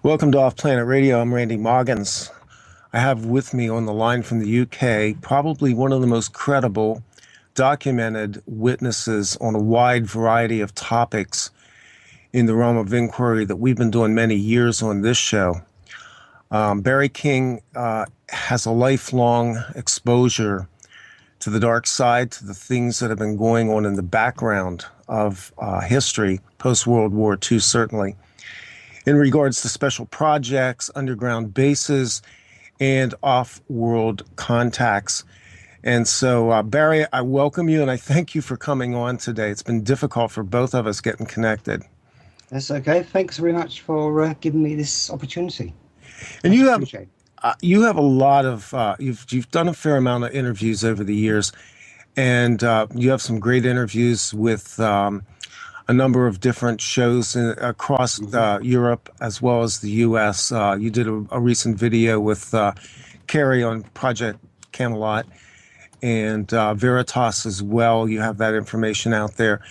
Welcome to Offplanet Radio. I'm Randy Maugans. I have with me on the line from the UK probably one of the most credible documented witnesses on a wide variety of topics in the realm of inquiry that we've been doing many years on this show. Barry King has a lifelong exposure to the dark side, to the things that have been going on in the background of history, post-World War II certainly, in regards to special projects, underground bases, and off-world contacts. And so, Barry, I welcome you and I thank you for coming on today. It's been difficult for both of us getting connected. That's okay. Thanks very much for giving me this opportunity. And you have a lot of you've done a fair amount of interviews over the years, and you have some great interviews with a number of different shows across Europe as well as the U.S. You did a recent video with Carrie on Project Camelot and Veritas as well. You have that information out there.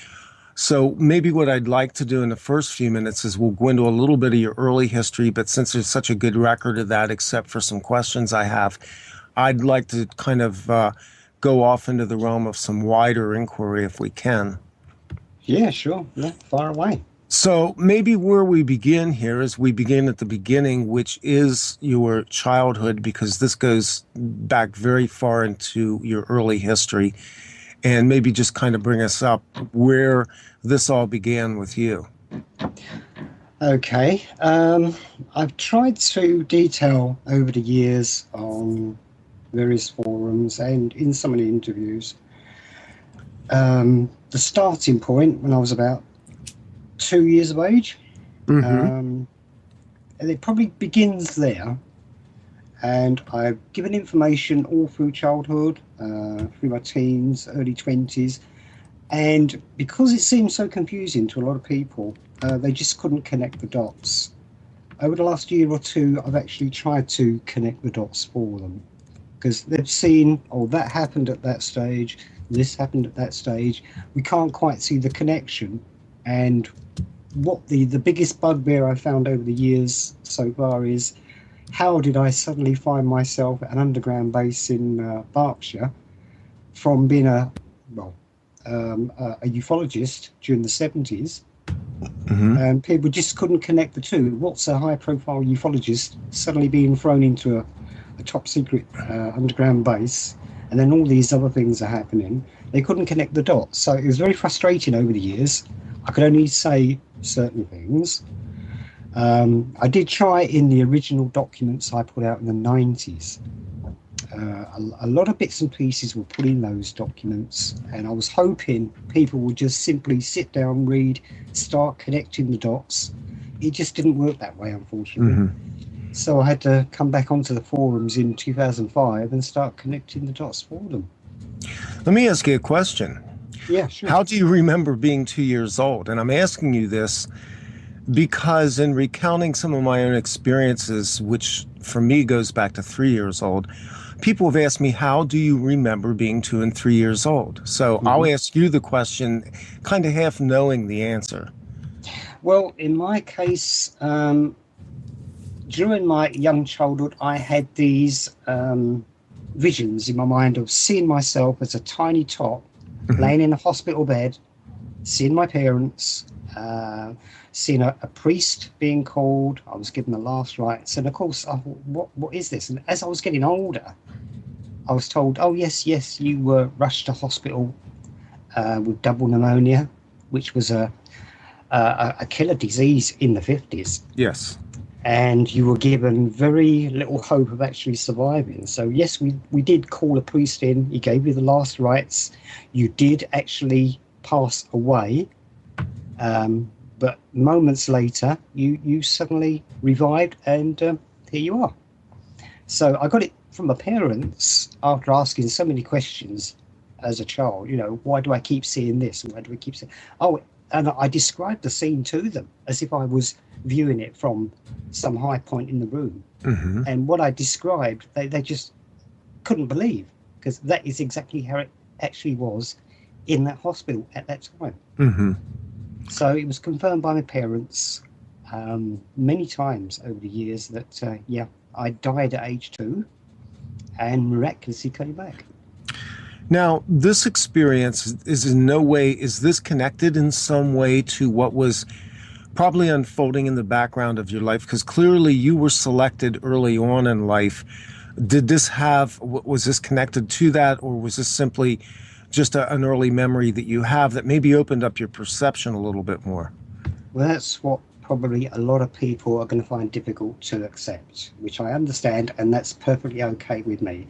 So maybe what I'd like to do in the first few minutes is we'll go into a little bit of your early history, but since there's such a good record of that, except for some questions I have, I'd like to kind of go off into the realm of some wider inquiry if we can. Yeah, sure. Yeah, far away. So maybe where we begin here is we begin at the beginning, which is your childhood, because this goes back very far into your early history, and maybe just kind of bring us up where this all began with you. Okay. I've tried to detail over the years on various forums and in so many interviews the starting point when I was about 2 years of age. And it probably begins there. And I've given information all through childhood, through my teens, early 20s. And because it seemed so confusing to a lot of people, they just couldn't connect the dots. Over the last year or two, I've actually tried to connect the dots for them. Because they've seen, oh, that happened at that stage, this happened at that stage. We can't quite see the connection. And what the biggest bugbear I found over the years so far is, how did I suddenly find myself at an underground base in Berkshire from being a ufologist during the 70s? And people just couldn't connect the two. What's a high-profile ufologist suddenly being thrown into a top secret underground base, and then all these other things are happening? They couldn't connect the dots. So it was very frustrating over the years. I could only say certain things. I did try in the original documents I put out in the 90s. A lot of bits and pieces were put in those documents, and I was hoping people would just simply sit down, read, start connecting the dots. It just didn't work that way, unfortunately. So I had to come back onto the forums in 2005 and start connecting the dots for them. Let me ask you a question. Yeah, sure. How do you remember being 2 years old? And I'm asking you this because in recounting some of my own experiences, which for me goes back to 3 years old, people have asked me, how do you remember being 2 and 3 years old? So I'll ask you the question, kind of half knowing the answer. Well, in my case, during my young childhood, I had these visions in my mind of seeing myself as a tiny tot, laying in a hospital bed, seeing my parents, seeing a priest being called. I was given the last rites, and of course, I thought, what is this? And as I was getting older, I was told, oh yes, you were rushed to hospital with double pneumonia, which was a killer disease in the 50s. Yes. And you were given very little hope of actually surviving. So yes, we did call a priest in. He gave you the last rites. You did actually pass away. But moments later, you suddenly revived, and here you are. So I got it from my parents after asking so many questions as a child. You know, why do I keep seeing this? Why do I keep seeing? Oh, and I described the scene to them as if I was viewing it from some high point in the room. And what I described, they just couldn't believe, because that is exactly how it actually was in that hospital at that time. So it was confirmed by my parents, many times over the years that, I died at age 2 and miraculously came back. Now, this experience is in no way, is this connected in some way to what was probably unfolding in the background of your life? Because clearly you were selected early on in life. Did this was this connected to that, or was this simply just an early memory that you have that maybe opened up your perception a little bit more? Well, that's what probably a lot of people are going to find difficult to accept, which I understand, and that's perfectly okay with me.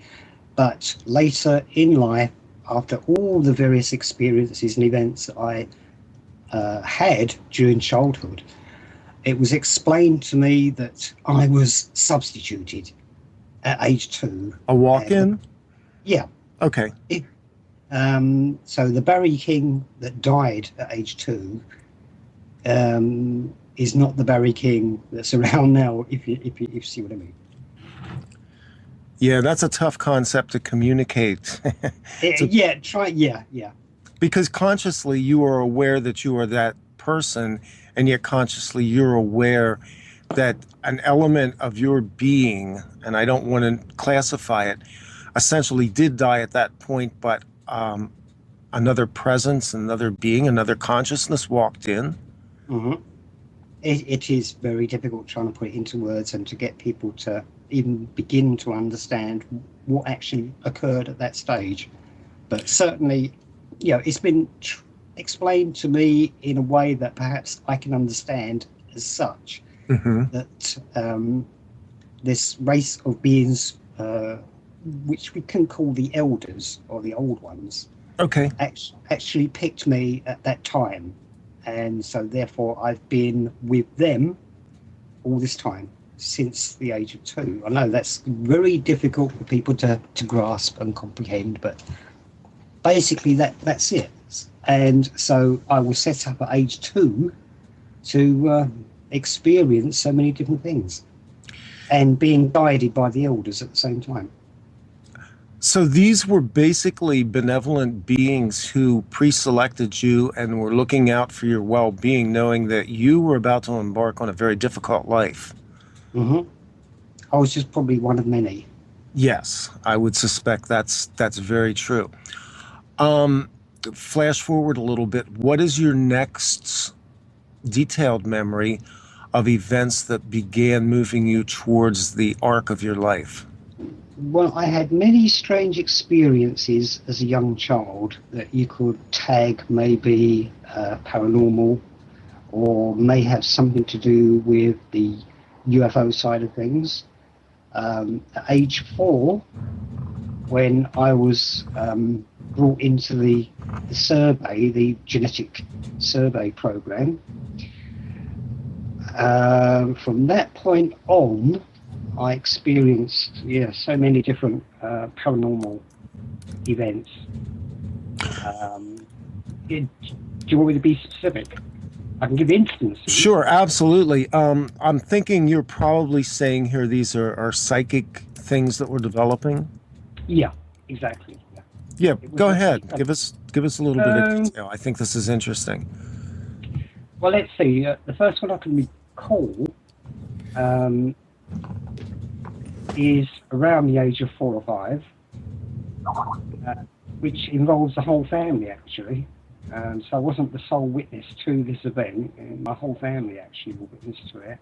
But later in life, after all the various experiences and events that I had during childhood, it was explained to me that I was substituted at age 2. A walk-in? Yeah. Okay. So the Barry King that died at age 2 is not the Barry King that's around now, if you see what I mean. Yeah, that's a tough concept to communicate. Yeah. Because consciously you are aware that you are that person, and yet consciously you're aware that an element of your being, and I don't want to classify it, essentially did die at that point, but another presence, another being, another consciousness walked in. Mm-hmm. It is very difficult trying to put it into words and to get people to even begin to understand what actually occurred at that stage. But certainly, it's been explained to me in a way that perhaps I can understand as such, that this race of beings, which we can call the elders or the old ones, okay, actually picked me at that time. And so therefore I've been with them all this time since the age of 2. I know that's very difficult for people to grasp and comprehend, but basically that's it. And so I was set up at age 2 to experience so many different things and being guided by the elders at the same time. So these were basically benevolent beings who pre-selected you and were looking out for your well-being, knowing that you were about to embark on a very difficult life. Mm-hmm. I was just probably one of many. Yes, I would suspect that's very true. Flash forward a little bit. What is your next detailed memory of events that began moving you towards the arc of your life? Well, I had many strange experiences as a young child that you could tag maybe paranormal, or may have something to do with the UFO side of things. At age 4, when I was brought into the survey, the genetic survey program, from that point on, I experienced so many different paranormal events. Do you want me to be specific? I can give instances. Sure, absolutely. I'm thinking you're probably saying here these are psychic things that we're developing. Yeah, exactly. Yeah, go ahead. Give us a little bit of detail. I think this is interesting. Well, let's see. The first one I can recall is around the age of 4 or 5, which involves the whole family, actually. So I wasn't the sole witness to this event. My whole family actually were witness to it.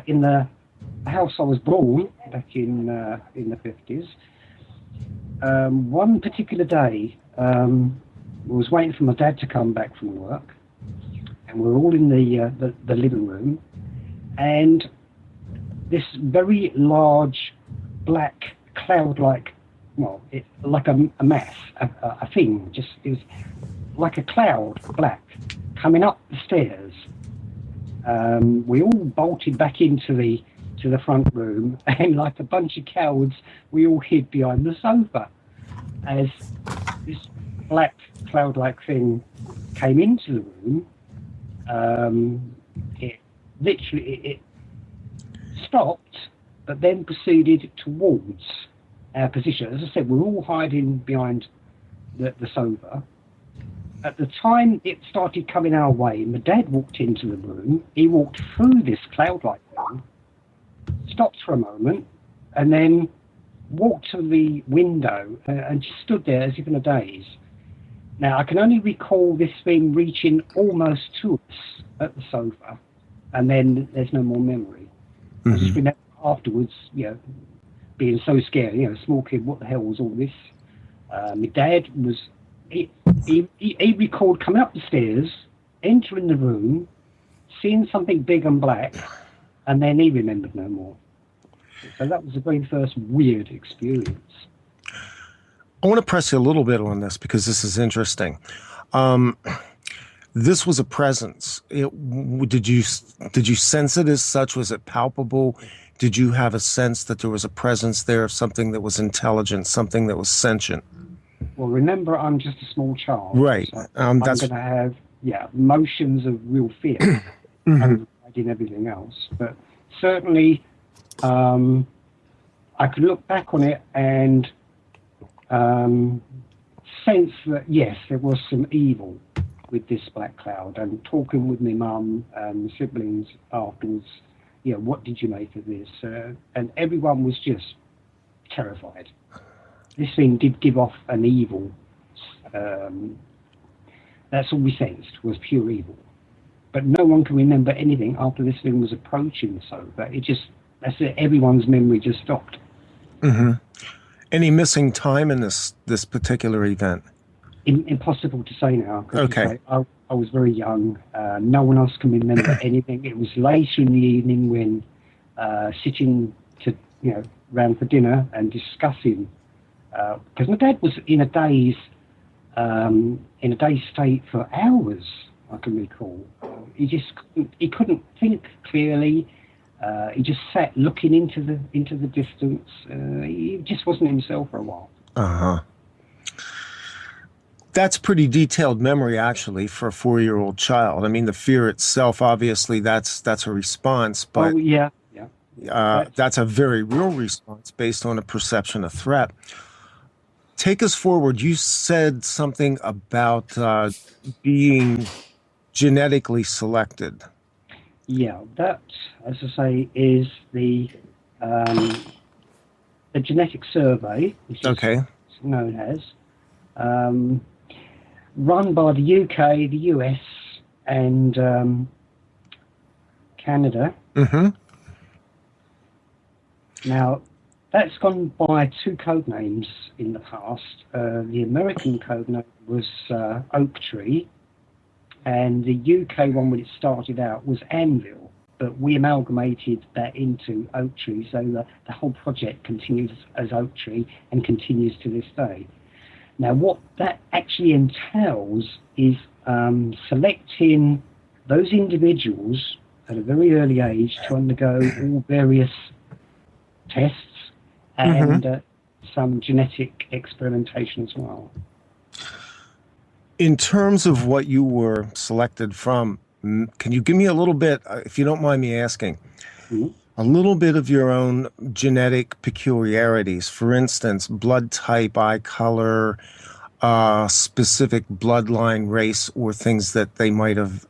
In the house I was born, back in the 50s, one particular day, I was waiting for my dad to come back from work, and we're all in the living room, and this very large black cloud-like, like a mass, a thing, it was like a cloud, black, coming up the stairs. We all bolted back into the front room, and like a bunch of cowards, we all hid behind the sofa as this black cloud-like thing came into the room. It stopped, but then proceeded towards our position. As I said, we're all hiding behind the sofa, At the time it started coming our way, my dad walked into the room. He walked through this cloud-like thing, stopped for a moment, and then walked to the window and just stood there as if in a daze. Now, I can only recall this thing reaching almost to us at the sofa, and then there's no more memory. I just remember afterwards, being so scared, small kid, what the hell was all this? My dad was, he recalled coming up the stairs, entering the room, seeing something big and black, and then he remembered no more. So that was the very first weird experience. I want to press you a little bit on this because this is interesting. This was a presence. Did you sense it as such? Was it palpable? Did you have a sense that there was a presence there of something that was intelligent, something that was sentient? Well, remember, I'm just a small child. Right. So I'm going to have, emotions of real fear overriding everything else. But certainly, I could look back on it and sense that, yes, there was some evil with this black cloud. And talking with my mum and my siblings afterwards, what did you make of this? And everyone was just terrified. This thing did give off an evil. That's all we sensed, was pure evil. But no one can remember anything after this thing was approaching the sofa. That's it, everyone's memory just stopped. Any missing time in this particular event? Impossible to say now. Okay. I was very young. No one else can remember anything. It was later in the evening when sitting round for dinner and discussing, because my dad was in a daze state for hours. I can recall. He couldn't think clearly. He just sat looking into the distance. He just wasn't himself for a while. That's pretty detailed memory, actually, for a 4-year-old child. I mean, the fear itself, obviously, that's a response, but that's a very real response based on a perception of threat. Take us forward. You said something about being genetically selected. Yeah, that, as I say, is the genetic survey, which is known as, run by the UK, the US, and Canada. Now, that's gone by two code names in the past. The American code name was Oak Tree, and the UK one, when it started out, was Anvil, but we amalgamated that into Oak Tree, so the whole project continues as Oak Tree and continues to this day. Now, what that actually entails is selecting those individuals at a very early age to undergo all various tests and some genetic experimentation as well. In terms of what you were selected from, can you give me a little bit, if you don't mind me asking, a little bit of your own genetic peculiarities? For instance, blood type, eye color, specific bloodline, race, or things that they might have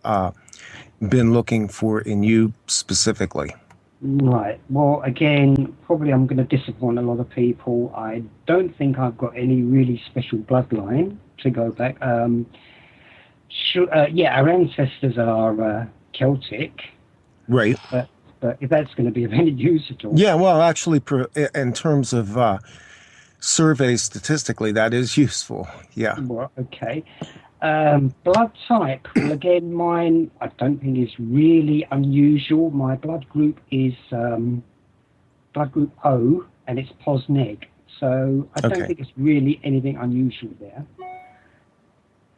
been looking for in you specifically? Right. Well, again, probably I'm going to disappoint a lot of people. I don't think I've got any really special bloodline to go back. Our ancestors are Celtic. Right. But if that's going to be of any use at all. Yeah, well, actually, in terms of surveys statistically, that is useful. Yeah. Well, okay. Blood type, well, again, mine, I don't think is really unusual. My blood group is blood group O, and it's POS-neg. So I don't think it's really anything unusual there.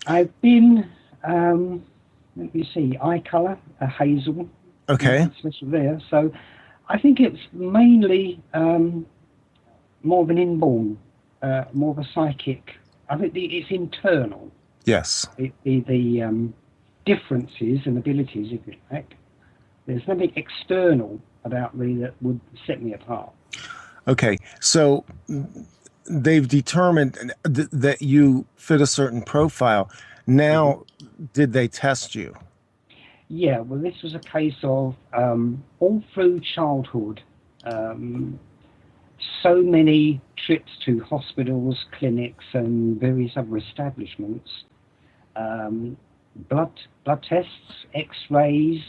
I've been, let me see, eye color, a hazel. Okay. Special there. So I think it's mainly more of an inborn, more of a psychic. I think it's internal. Yes. The differences and abilities, if you like. There's nothing external about me that would set me apart. Okay, so they've determined that you fit a certain profile. Now, did they test you? Yeah, well, this was a case of all through childhood, um, so many trips to hospitals, clinics, and various other establishments, um, blood tests, X-rays,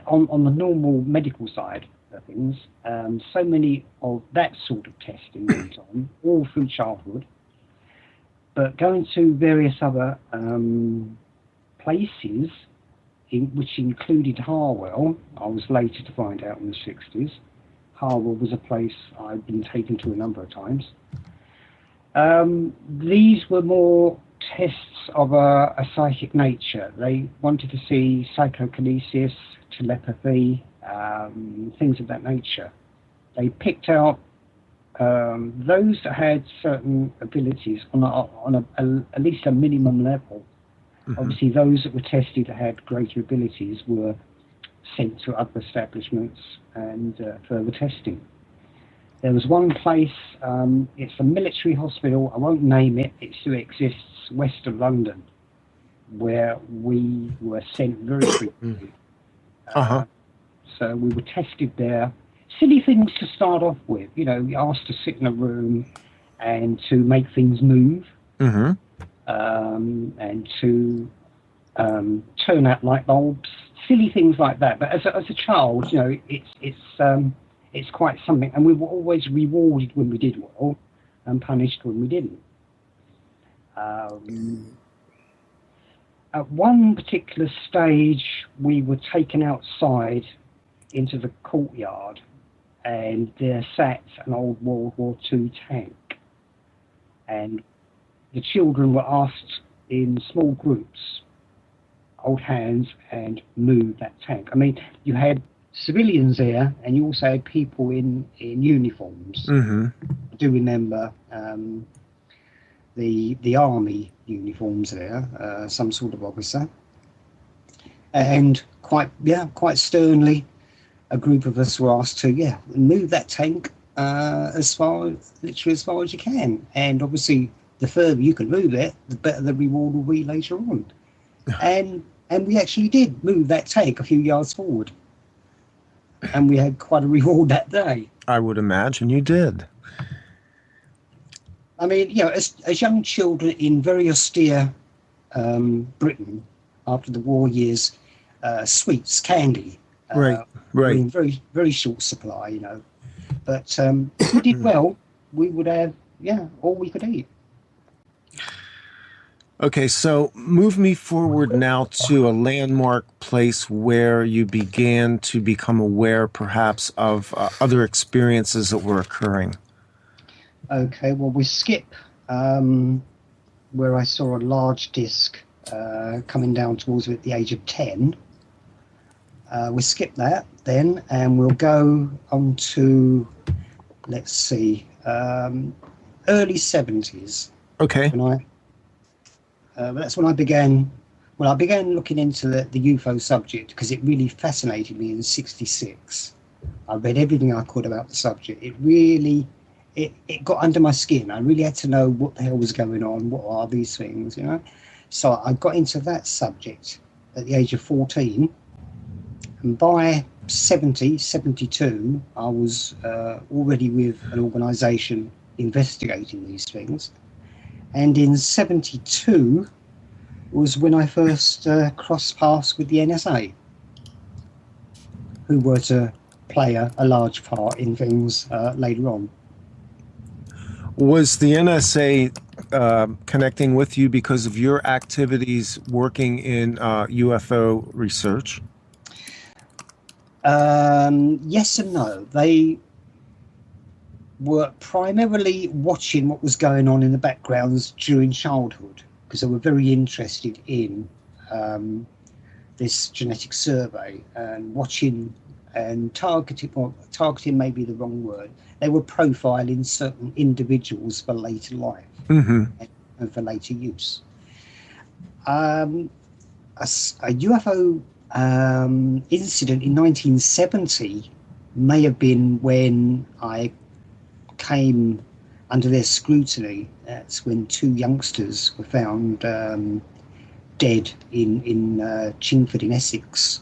on the normal medical side of things. So many of that sort of testing went on all through childhood. But going to various other places, which included Harwell, I was later to find out in the 60s. Harwell was a place I'd been taken to a number of times. These were more tests of a psychic nature. They wanted to see psychokinesis, telepathy, things of that nature. They picked out those that had certain abilities on at least a minimum level. Mm-hmm. Obviously, those that were tested that had greater abilities were sent to other establishments and further testing. There was one place, it's a military hospital, I won't name it, it still exists, west of London, where we were sent very frequently. So we were tested there. Silly things to start off with, you know, we asked to sit in a room and to make things move, and to turn out light bulbs, silly things like that. But as a child, you know, it's quite something, and we were always rewarded when we did well and punished when we didn't. At one particular stage, we were taken outside into the courtyard, and there sat an old World War II tank, and the children were asked in small groups, hold hands and move that tank. I mean, you had civilians there, and you also had people in uniforms. I do remember the army uniforms there, some sort of officer, and quite sternly, a group of us were asked to move that tank literally as far as you can, and obviously the further you can move it, the better the reward will be later on. And we actually did move that tank a few yards forward, and we had quite a reward that day. I would imagine you did. I mean, you know, as young children in very austere Britain after the war years, sweets, candy, right, were in very, very short supply, you know. But if we did well, we would have, all we could eat. Okay, so move me forward now to a landmark place where you began to become aware, perhaps, of other experiences that were occurring. Okay, well, we skip where I saw a large disc coming down towards me at the age of 10. We skip that then, and we'll go on to, let's see, early 70s. Okay. That's when I began. Well, I began looking into the UFO subject because it really fascinated me in '66. I read everything I could about the subject. It really, it got under my skin. I really had to know what the hell was going on. What are these things, you know? So I got into that subject at the age of 14. And by 72, I was already with an organisation investigating these things. And in 72 was when I first crossed paths with the NSA, who were to play a large part in things later on. Was the NSA connecting with you because of your activities working in UFO research? Yes and no. They were primarily watching what was going on in the backgrounds during childhood because they were very interested in this genetic survey and watching and targeting may be the wrong word. They were profiling certain individuals for later life and for later use. A UFO incident in 1970 may have been when I came under their scrutiny. That's when two youngsters were found dead in Chingford in Essex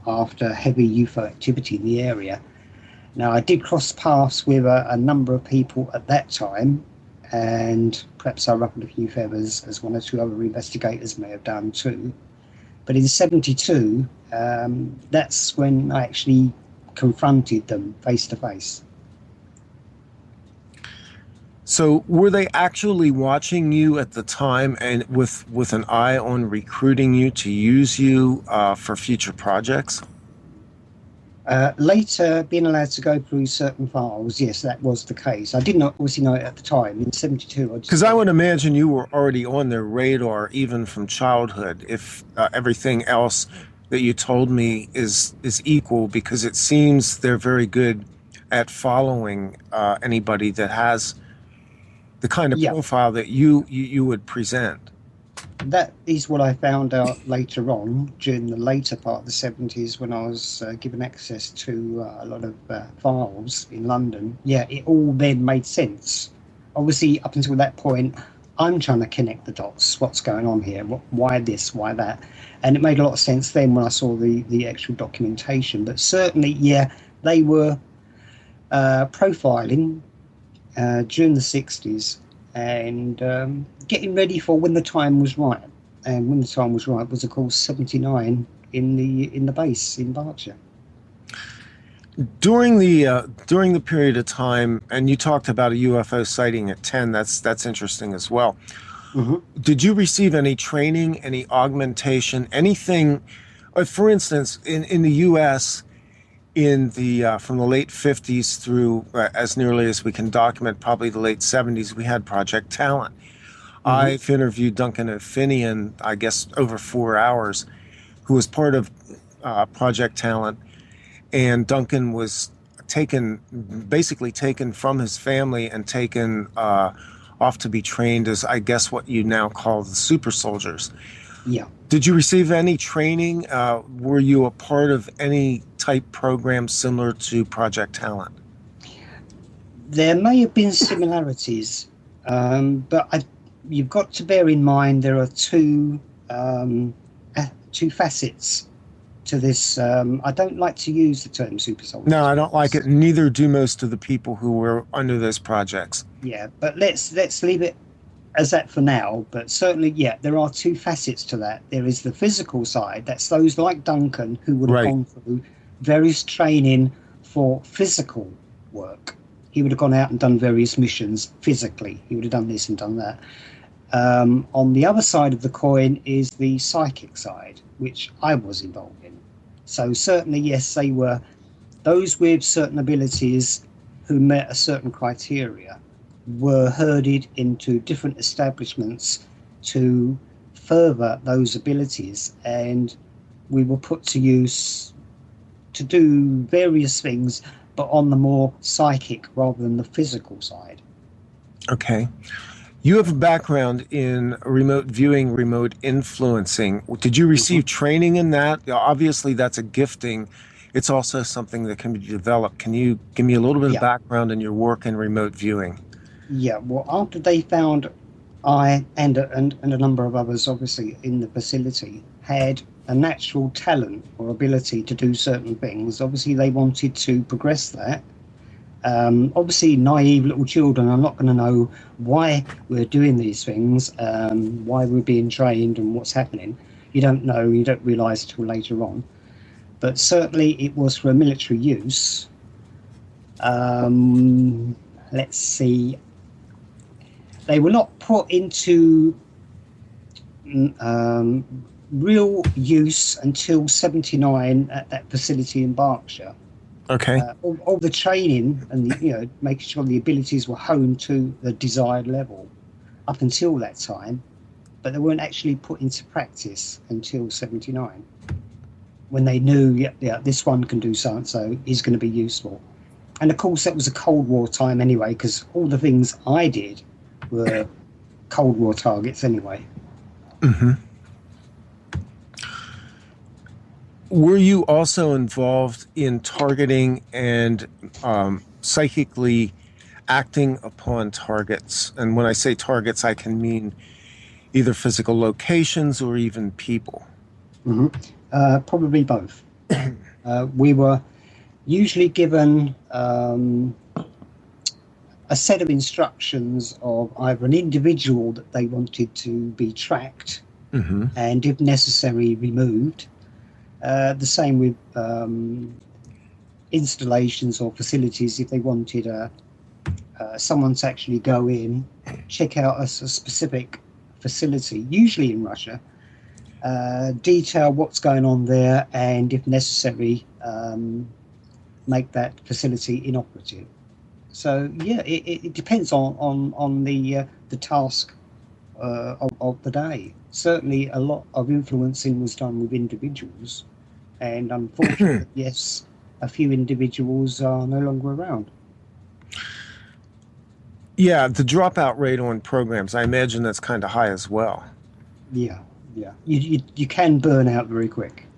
after heavy UFO activity in the area. Now, I did cross paths with a number of people at that time, and perhaps I ruffled a few feathers, as one or two other investigators may have done too. But in '72, that's when I actually confronted them face to face. So were they actually watching you at the time and with an eye on recruiting you to use you for future projects? Later, being allowed to go through certain files, yes, that was the case. I didn't obviously know it at the time. In '72, Because I would imagine you were already on their radar even from childhood, if everything else that you told me is equal, because it seems they're very good at following anybody that has the kind of yeah, profile that you would present. that is what I found out later on during the later part of the '70s when I was given access to a lot of files in London. Yeah, it all then made sense. Obviously, up until that point, I'm trying to connect the dots. What's going on here? Why this? Why that? And it made a lot of sense then when I saw the actual documentation. But certainly, yeah, they were profiling during the '60s and getting ready for when the time was right. And when the time was right was, of course, '79 in the base in Berkshire. During the period of time, and you talked about a UFO sighting at 10. That's interesting as well. Mm-hmm. Did you receive any training, any augmentation, anything? For instance, in the U.S. in the from the late '50s through as nearly as we can document, probably the late '70s, we had Project Talent. Mm-hmm. I've interviewed Duncan O'Finian, I guess, over 4 hours, who was part of Project Talent, and Duncan was basically taken from his family and taken off to be trained as, I guess, what you now call the super soldiers. Yeah. Did you receive any training? Were you a part of any type program similar to Project Talent? There may have been similarities, but you've got to bear in mind there are two facets to this. I don't like to use the term super soldier. No, I don't like it. Neither do most of the people who were under those projects. Yeah, but let's leave it as that for now. But certainly, yeah, there are two facets to that. There is the physical side. That's those like Duncan who would have Right. gone through various training for physical work. He would have gone out and done various missions physically. He would have done this and done that. On the other side of the coin is the psychic side, which I was involved in. So certainly, yes, they were those with certain abilities who met a certain criteria were herded into different establishments to further those abilities, and we were put to use to do various things, but on the more psychic rather than the physical side. Okay. You have a background in remote viewing, remote influencing. Did you receive training in that? Obviously, that's a gifting. It's also something that can be developed. Can you give me a little bit of Yeah. background in your work in remote viewing? Yeah, well, after they found I and a number of others, obviously, in the facility, had a natural talent or ability to do certain things, obviously they wanted to progress that. Obviously, naive little children are not going to know why we're doing these things, why we're being trained and what's happening. You don't know, you don't realise until later on. But certainly it was for a military use. Let's see. They were not put into real use until '79 at that facility in Berkshire. Okay. All the training and making sure the abilities were honed to the desired level up until that time, but they weren't actually put into practice until '79 when they knew, yeah, this one can do so and so, is going to be useful. And of course, that was a Cold War time anyway, because all the things I did were Cold War targets anyway. Mm-hmm. Were you also involved in targeting and psychically acting upon targets? And when I say targets, I can mean either physical locations or even people? Probably both. We were usually given a set of instructions of either an individual that they wanted to be tracked and, if necessary, removed. The same with installations or facilities. If they wanted someone to actually go in, check out a specific facility, usually in Russia, detail what's going on there, and, if necessary, make that facility inoperative. So yeah, it depends on the task of the day. Certainly, a lot of influencing was done with individuals, and unfortunately, yes, a few individuals are no longer around. Yeah, the dropout rate on programs, I imagine that's kind of high as well. Yeah. You can burn out very quick,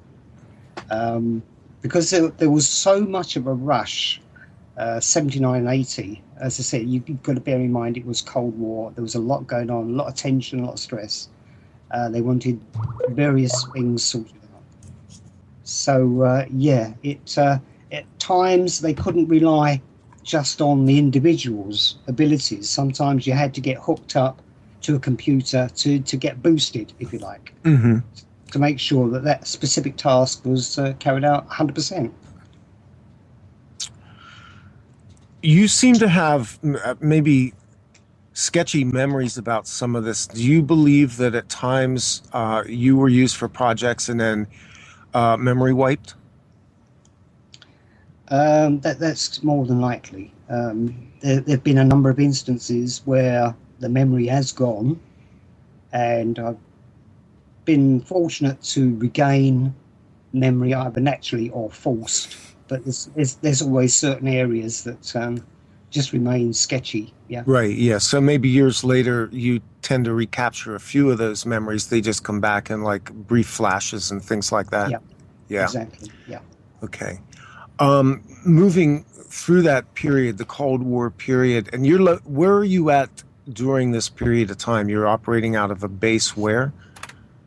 because there was so much of a rush. 79 and 80, as I said, you've got to bear in mind it was Cold War. There was a lot going on, a lot of tension, a lot of stress. They wanted various things sorted out. So at times they couldn't rely just on the individual's abilities. Sometimes you had to get hooked up to a computer to get boosted, if you like, to make sure that specific task was carried out 100%. You seem to have maybe sketchy memories about some of this. Do you believe that at times you were used for projects and then memory wiped? That's more than likely. There have been a number of instances where the memory has gone, and I've been fortunate to regain memory either naturally or forced. But there's always certain areas that just remain sketchy. Yeah. Right. Yeah. So maybe years later, you tend to recapture a few of those memories. They just come back in like brief flashes and things like that. Yeah. Yeah. Exactly. Yeah. Okay. Moving through that period, the Cold War period, and where are you at during this period of time? You're operating out of a base where?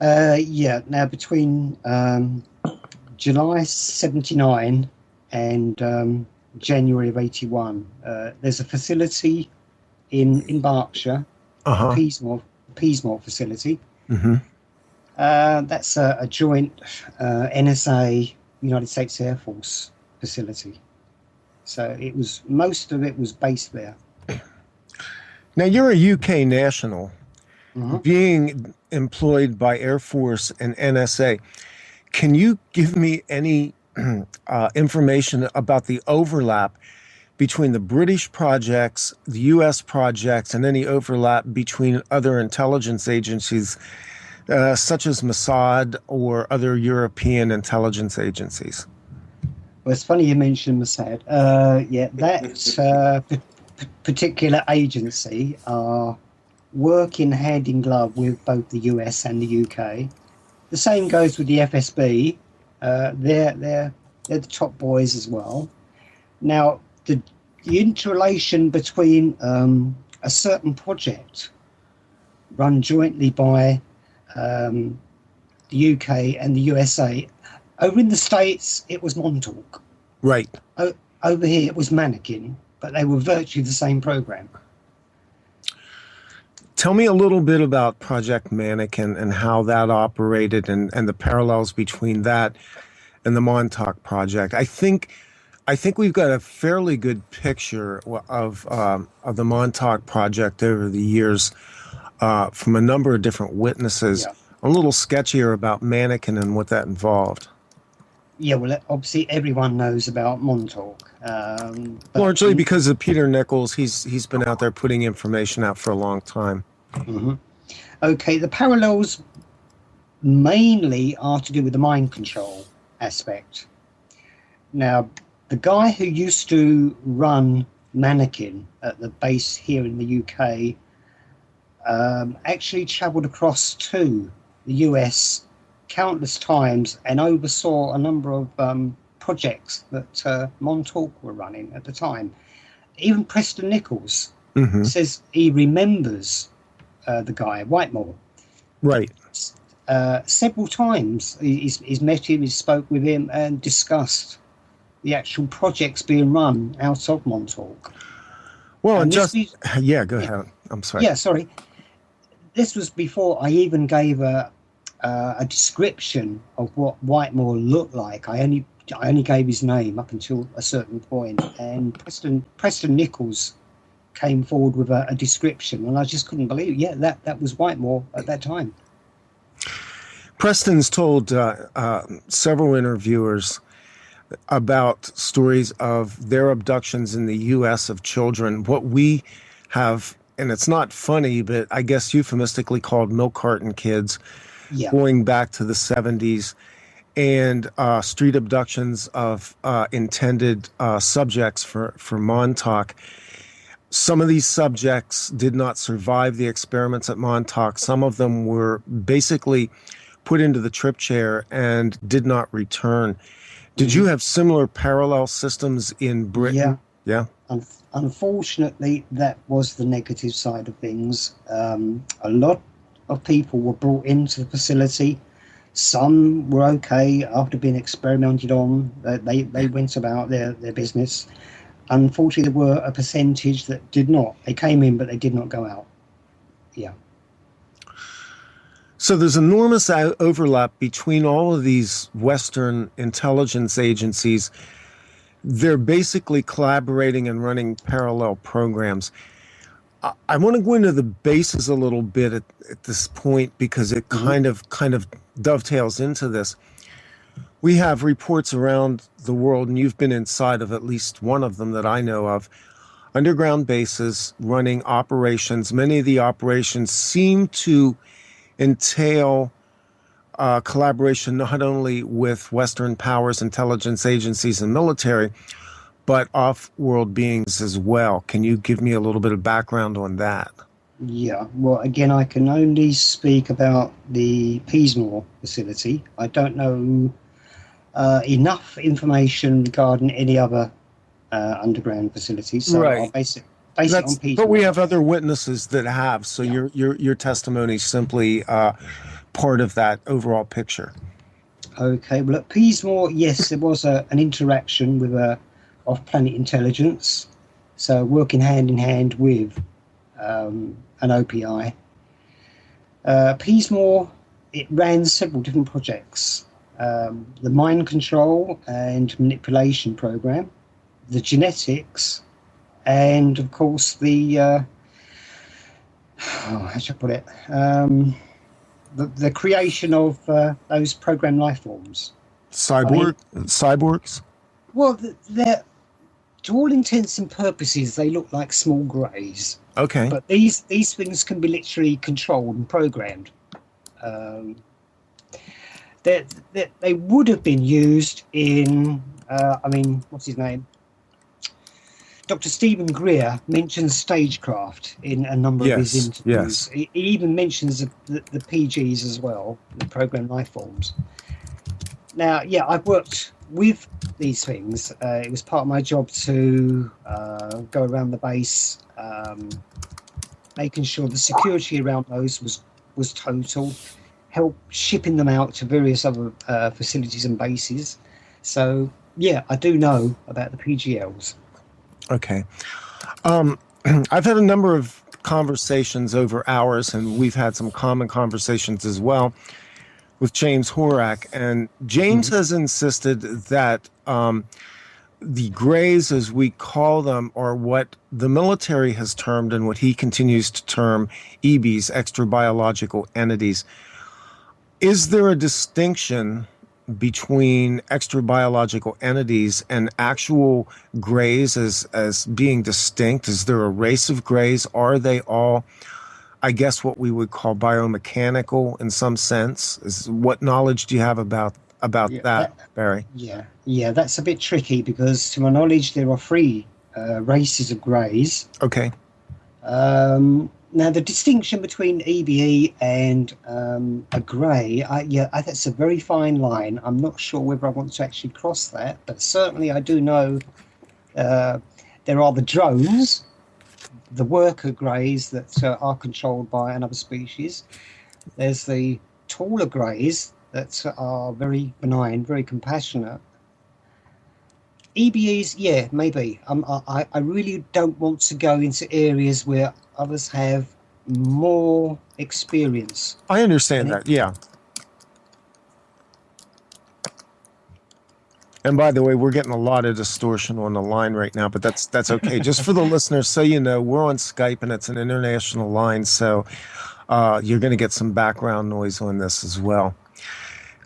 Now between July 79 and January of 81, there's a facility in Berkshire, Peacemore facility. That's a joint NSA United States Air Force facility. So most of it was based there. Now you're a UK national, being employed by Air Force and NSA. Can you give me any information about the overlap between the British projects, the US projects, and any overlap between other intelligence agencies, such as Mossad or other European intelligence agencies? Well, it's funny you mentioned Mossad. That particular agency are working hand in glove with both the US and the UK. The same goes with the FSB. They're the top boys as well. Now, the interrelation between a certain project run jointly by the UK and the USA. Over in the States, it was Montauk. Right. Over here, it was Mannequin, but they were virtually the same program. Tell me a little bit about Project Mannequin and how that operated and the parallels between that and the Montauk project. I think we've got a fairly good picture of the Montauk project over the years from a number of different witnesses. Yeah. A little sketchier about Mannequin and what that involved. Yeah, well, obviously everyone knows about Montauk. Largely because of Peter Nichols. He's been out there putting information out for a long time. Okay, the parallels mainly are to do with the mind control aspect. Now, the guy who used to run Mannequin at the base here in the UK actually travelled across to the US countless times and oversaw a number of projects that Montauk were running at the time. Even Preston Nichols says he remembers the guy, Whitemore. Right. Several times he's met him, he's spoke with him, and discussed the actual projects being run out of Montauk. Well, and And just, yeah, go ahead. I'm sorry. yeah, sorry. This was before I even gave a description of what Whitemore looked like. I only gave his name up until a certain point, and Preston Nichols came forward with a description, and I just couldn't believe it. Yeah, that was Whitemore at that time. Preston's told several interviewers about stories of their abductions in the U.S. of children, what we have, and it's not funny, but I guess euphemistically called milk carton kids, Yeah. going back to the 70s, and street abductions of intended subjects for Montauk. Some of these subjects did not survive the experiments at Montauk. Some of them were basically put into the trip chair and did not return. Did you have similar parallel systems in Britain? Yeah. Unfortunately, that was the negative side of things. A lot of people were brought into the facility. Some were okay after being experimented on. They went about their business. Unfortunately, there were a percentage that did not. They came in, but they did not go out. Yeah. So there's enormous overlap between all of these Western intelligence agencies. They're basically collaborating and running parallel programs. I want to go into the bases a little bit at this point because it kind of dovetails into this. We have reports around the world, and you've been inside of at least one of them that I know of, underground bases running operations. Many of the operations seem to entail collaboration not only with Western powers, intelligence agencies, and military, but off-world beings as well. Can you give me a little bit of background on that? Yeah, well, again, I can only speak about the Peasemore facility. I don't know enough information regarding any other underground facilities, so Right. I'll base it on Peacemore. But we have other witnesses that have, so Yeah. your testimony is simply part of that overall picture. Okay, well, at Peacemore, yes, there was an interaction with off-planet intelligence, so working hand in hand with an OPI. Peacemore, it ran several different projects. The mind control and manipulation program, the genetics, and of course the how should I put it? The creation of those program life forms. Cyborgs? Well, they're, to all intents and purposes, they look like small greys. Okay. But these things can be literally controlled and programmed. They would have been used in, what's his name? Dr. Stephen Greer mentions stagecraft in a number of his interviews. Yes. He even mentions the PGs as well, the program life forms. Now, yeah, I've worked with these things. It was part of my job to go around the base, making sure the security around those was total, help shipping them out to various other facilities and bases. So, yeah, I do know about the PGLs. Okay. I've had a number of conversations over hours, and we've had some common conversations as well with James Horak. And James has insisted that the Greys, as we call them, are what the military has termed and what he continues to term EBs, extrabiological entities. Is there a distinction between extrabiological entities and actual Greys as being distinct? Is there a race of Greys? Are they all, I guess, what we would call biomechanical in some sense? What knowledge do you have about that, Barry? Yeah, that's a bit tricky because, to my knowledge, there are three races of Greys. Okay. Now, the distinction between EBE and a Grey, that's a very fine line. I'm not sure whether I want to actually cross that, but certainly I do know there are the drones, the worker Greys that are controlled by another species. There's the taller greys that are very benign, very compassionate. EBEs, yeah, maybe. I really don't want to go into areas where others have more experience. I understand And that. Yeah. And by the way, we're getting a lot of distortion on the line right now, but that's okay. Just for the listeners, so you know, we're on Skype and it's an international line, so you're going to get some background noise on this as well.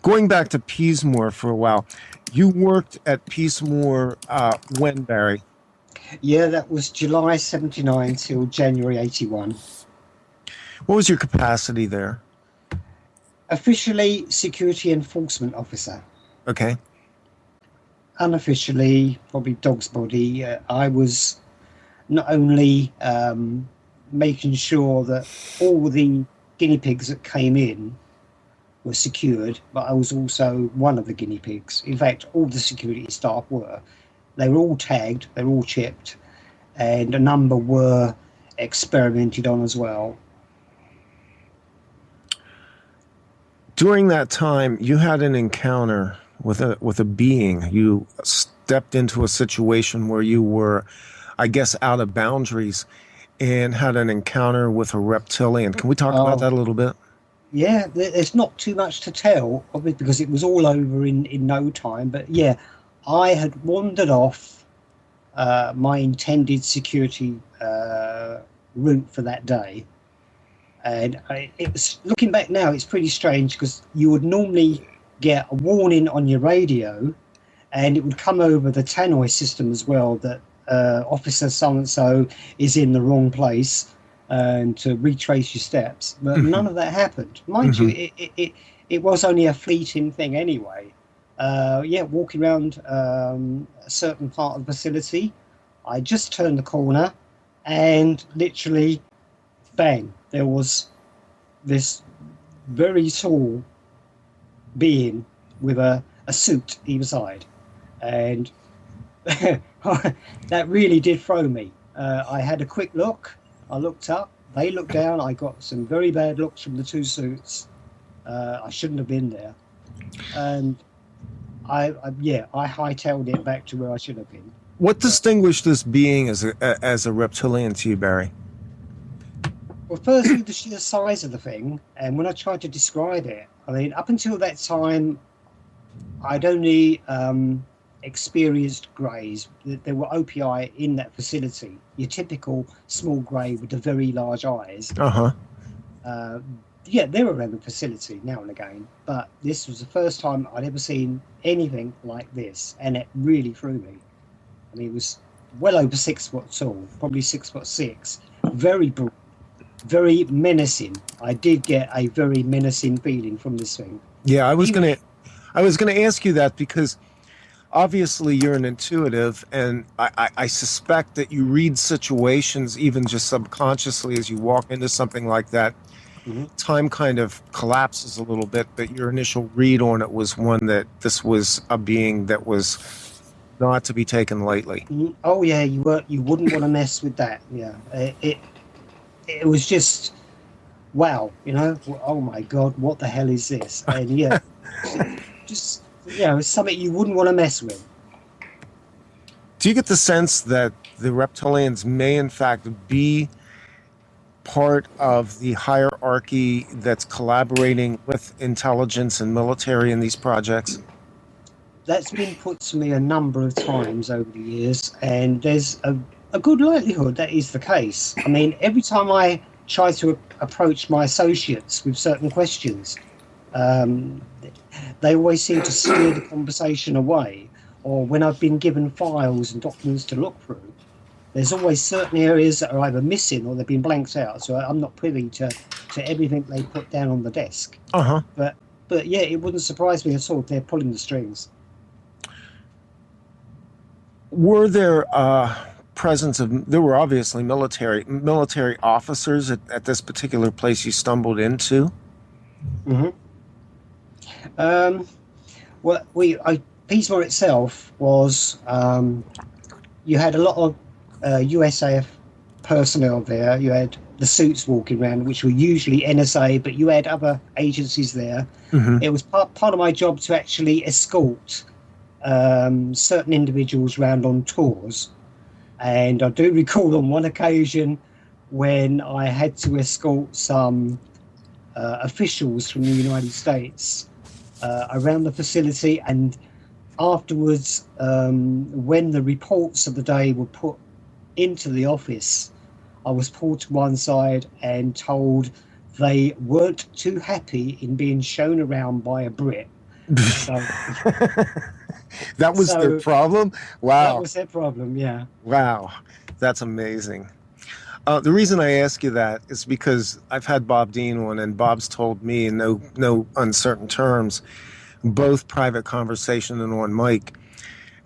Going back to Peasemore for a while, you worked at Peacemore when, Barry? yeah, that was July 79 till January 81. What was your capacity there? Officially, security enforcement officer. Okay. Unofficially, probably dog's body. I was not only making sure that all the guinea pigs that came in were secured, but I was also one of the guinea pigs. In fact, all the security staff were. They were all tagged, they were all chipped, and a number were experimented on as well. During that time, you had an encounter with a being. You stepped into a situation where you were, I guess, out of boundaries and had an encounter with a reptilian. Can we talk about that a little bit? Yeah, there's not too much to tell, obviously, because it was all over in no time. But yeah, I had wandered off my intended security route for that day. And it was, looking back now, it's pretty strange because you would normally get a warning on your radio and it would come over the tannoy system as well that officer so-and-so is in the wrong place and to retrace your steps. But none of that happened. Mind you, it was only a fleeting thing anyway. Yeah, walking around a certain part of the facility, I just turned the corner and literally, bang, there was this very tall being with a suit either side. And that really did throw me. I had a quick look. I looked up. They looked down. I got some very bad looks from the two suits. I shouldn't have been there. And I hightailed it back to where I should have been. What distinguished this being as a reptilian to you, Barry? Well, firstly, the sheer size of the thing, and when I tried to describe it, I mean, up until that time, I'd only experienced greys. There were OPI in that facility. Your typical small grey with the very large eyes. Yeah, they were around the facility now and again, but this was the first time I'd ever seen anything like this, and it really threw me. I mean, it was well over 6 foot tall, probably 6'6", very broad, very menacing. I did get a very menacing feeling from this thing. Yeah, I was gonna ask you that because obviously you're an intuitive, and I suspect that you read situations even just subconsciously as you walk into something like that. Time kind of collapses a little bit, but your initial read on it was one that this was a being that was not to be taken lightly. Oh yeah, you wouldn't want to mess with that. Yeah, it was just wow, you know. Oh my God, what the hell is this? And yeah, just it's something you wouldn't want to mess with. Do you get the sense that the Reptilians may in fact be part of the hierarchy that's collaborating with intelligence and military in these projects? That's been put to me a number of times over the years, and there's a good likelihood that is the case. I mean, every time I try to approach my associates with certain questions, they always seem to steer the conversation away. Or when I've been given files and documents to look through, there's always certain areas that are either missing or they've been blanked out. So I'm not privy to everything they put down on the desk. But yeah, it wouldn't surprise me at all if they're pulling the strings. Were there there were obviously military officers at this particular place you stumbled into? Well, Peacemore itself was, you had a lot of USAF personnel there. You had the suits walking around, which were usually NSA, but you had other agencies there. Mm-hmm. It was part of my job to actually escort certain individuals around on tours. And I do recall on one occasion when I had to escort some officials from the United States around the facility, and afterwards, when the reports of the day were put into the office, I was pulled to one side and told they weren't too happy in being shown around by a Brit. So, That was their so problem? that Wow. was their problem, yeah. Wow. That's amazing. The reason I ask you that is because I've had Bob Dean on, and Bob's told me in no uncertain terms, both private conversation and on mic,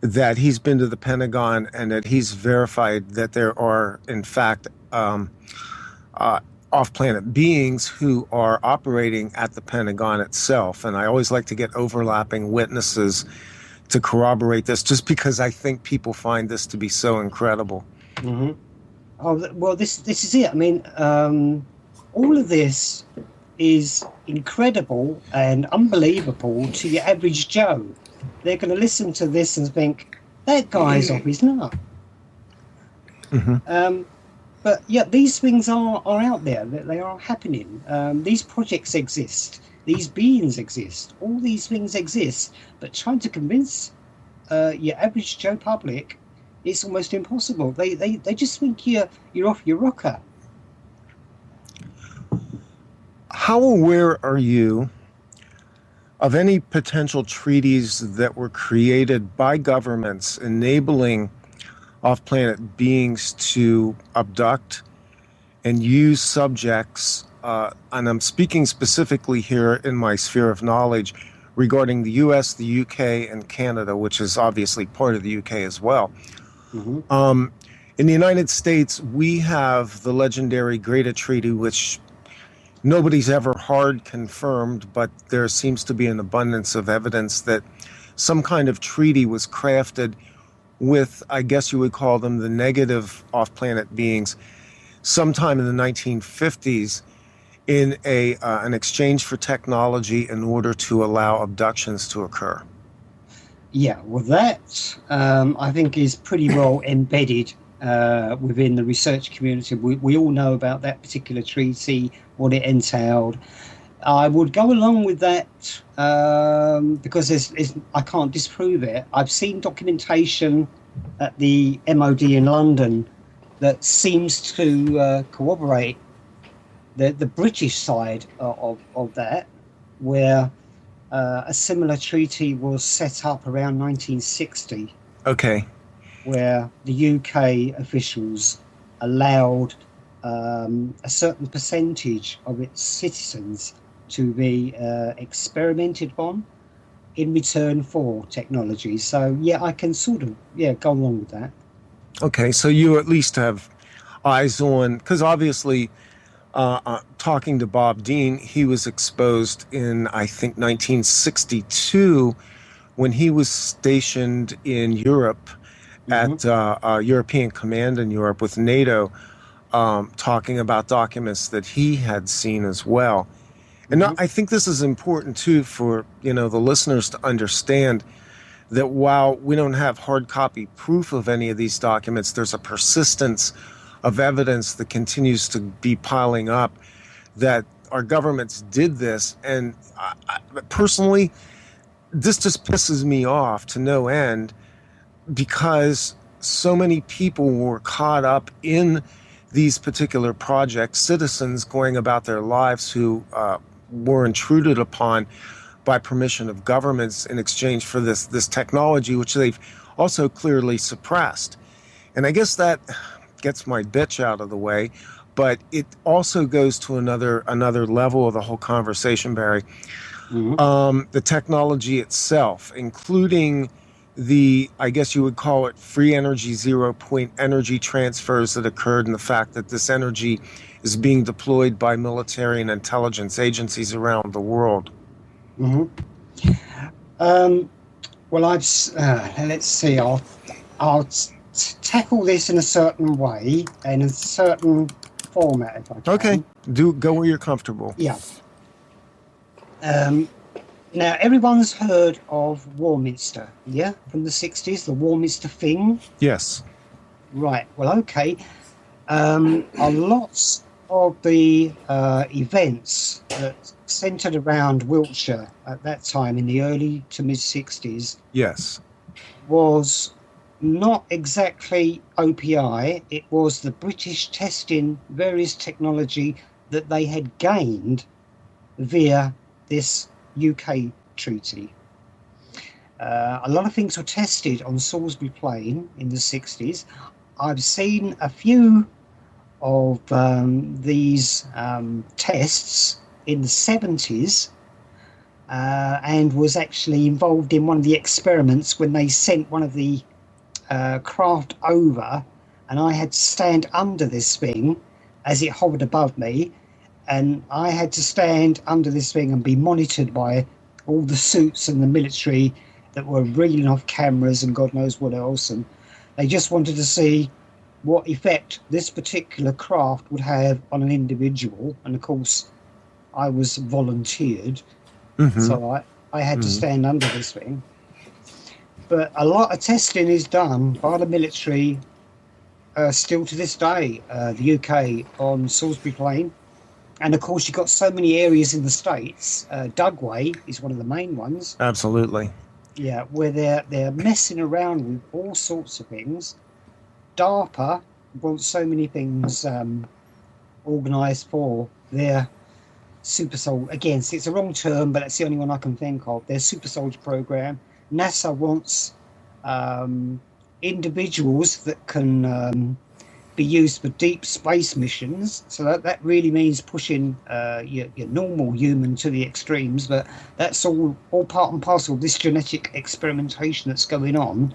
that he's been to the Pentagon and that he's verified that there are, in fact, off-planet beings who are operating at the Pentagon itself. And I always like to get overlapping witnesses to corroborate this, just because I think people find this to be so incredible. Mm-hmm. Oh, well, this is it. I mean, all of this is incredible and unbelievable to your average Joe. They're going to listen to this and think, that guy's off his nut. Mm-hmm. But yeah, these things are out there. They are happening. These projects exist. These beings exist. All these things exist. But trying to convince your average Joe public, it's almost impossible. They just think you're off your rocker. How aware are you of any potential treaties that were created by governments enabling off-planet beings to abduct and use subjects, and I'm speaking specifically here in my sphere of knowledge regarding the US, the UK, and Canada, which is obviously part of the UK as well. Mm-hmm. In the United States, we have the legendary Great Treaty, which nobody's ever hard confirmed, but there seems to be an abundance of evidence that some kind of treaty was crafted with, I guess you would call them, the negative off-planet beings sometime in the 1950s in an exchange for technology in order to allow abductions to occur. Yeah, well, that I think is pretty well embedded within the research community. We all know about that particular treaty, what it entailed. I would go along with that because I can't disprove it. I've seen documentation at the MOD in London that seems to corroborate the British side of that, where a similar treaty was set up around 1960. Okay. Where the UK officials allowed a certain percentage of its citizens to be experimented on in return for technology. So yeah, I can sort of go along with that. Okay, so you at least have eyes on, because obviously talking to Bob Dean, he was exposed in, I think, 1962 when he was stationed in Europe at European Command in Europe with NATO, talking about documents that he had seen as well. And I think this is important too for the listeners to understand that while we don't have hard copy proof of any of these documents, there's a persistence of evidence that continues to be piling up that our governments did this. And personally, this just pisses me off to no end, because so many people were caught up in these particular projects, citizens going about their lives who were intruded upon by permission of governments in exchange for this technology, which they've also clearly suppressed. And I guess that gets my bitch out of the way, but it also goes to another level of the whole conversation, Barry. The technology itself, including the, I guess you would call it, free energy, 0-point energy transfers that occurred, and the fact that this energy is being deployed by military and intelligence agencies around the world. Well, let's see. I'll tackle this in a certain way and a certain format if I can. Okay, do go where you're comfortable. Yeah. Now, everyone's heard of Warminster, yeah, from the 60s, the Warminster thing. Yes. Right, well, okay. A lot of the events that centred around Wiltshire at that time in the early to mid 60s Yes. was not exactly OPI, it was the British testing various technology that they had gained via this UK treaty. A lot of things were tested on Salisbury Plain in the 60s. I've seen a few of these tests in the 70s and was actually involved in one of the experiments when they sent one of the craft over, and I had to stand under this thing as it hovered above me, and I had to stand under this thing and be monitored by all the suits and the military that were reeling off cameras and God knows what else, and they just wanted to see what effect this particular craft would have on an individual. And of course I was volunteered, so I had to stand under this thing. But a lot of testing is done by the military still to this day, the UK, on Salisbury Plain. And of course, you've got so many areas in the States. Dugway is one of the main ones. Absolutely. Yeah, where they're messing around with all sorts of things. DARPA wants so many things organised for their Super Soldier. Again, it's a wrong term, but that's the only one I can think of. Their Super Soldier program. NASA wants individuals that can be used for deep space missions. So that really means pushing your normal human to the extremes. But that's all part and parcel of this genetic experimentation that's going on.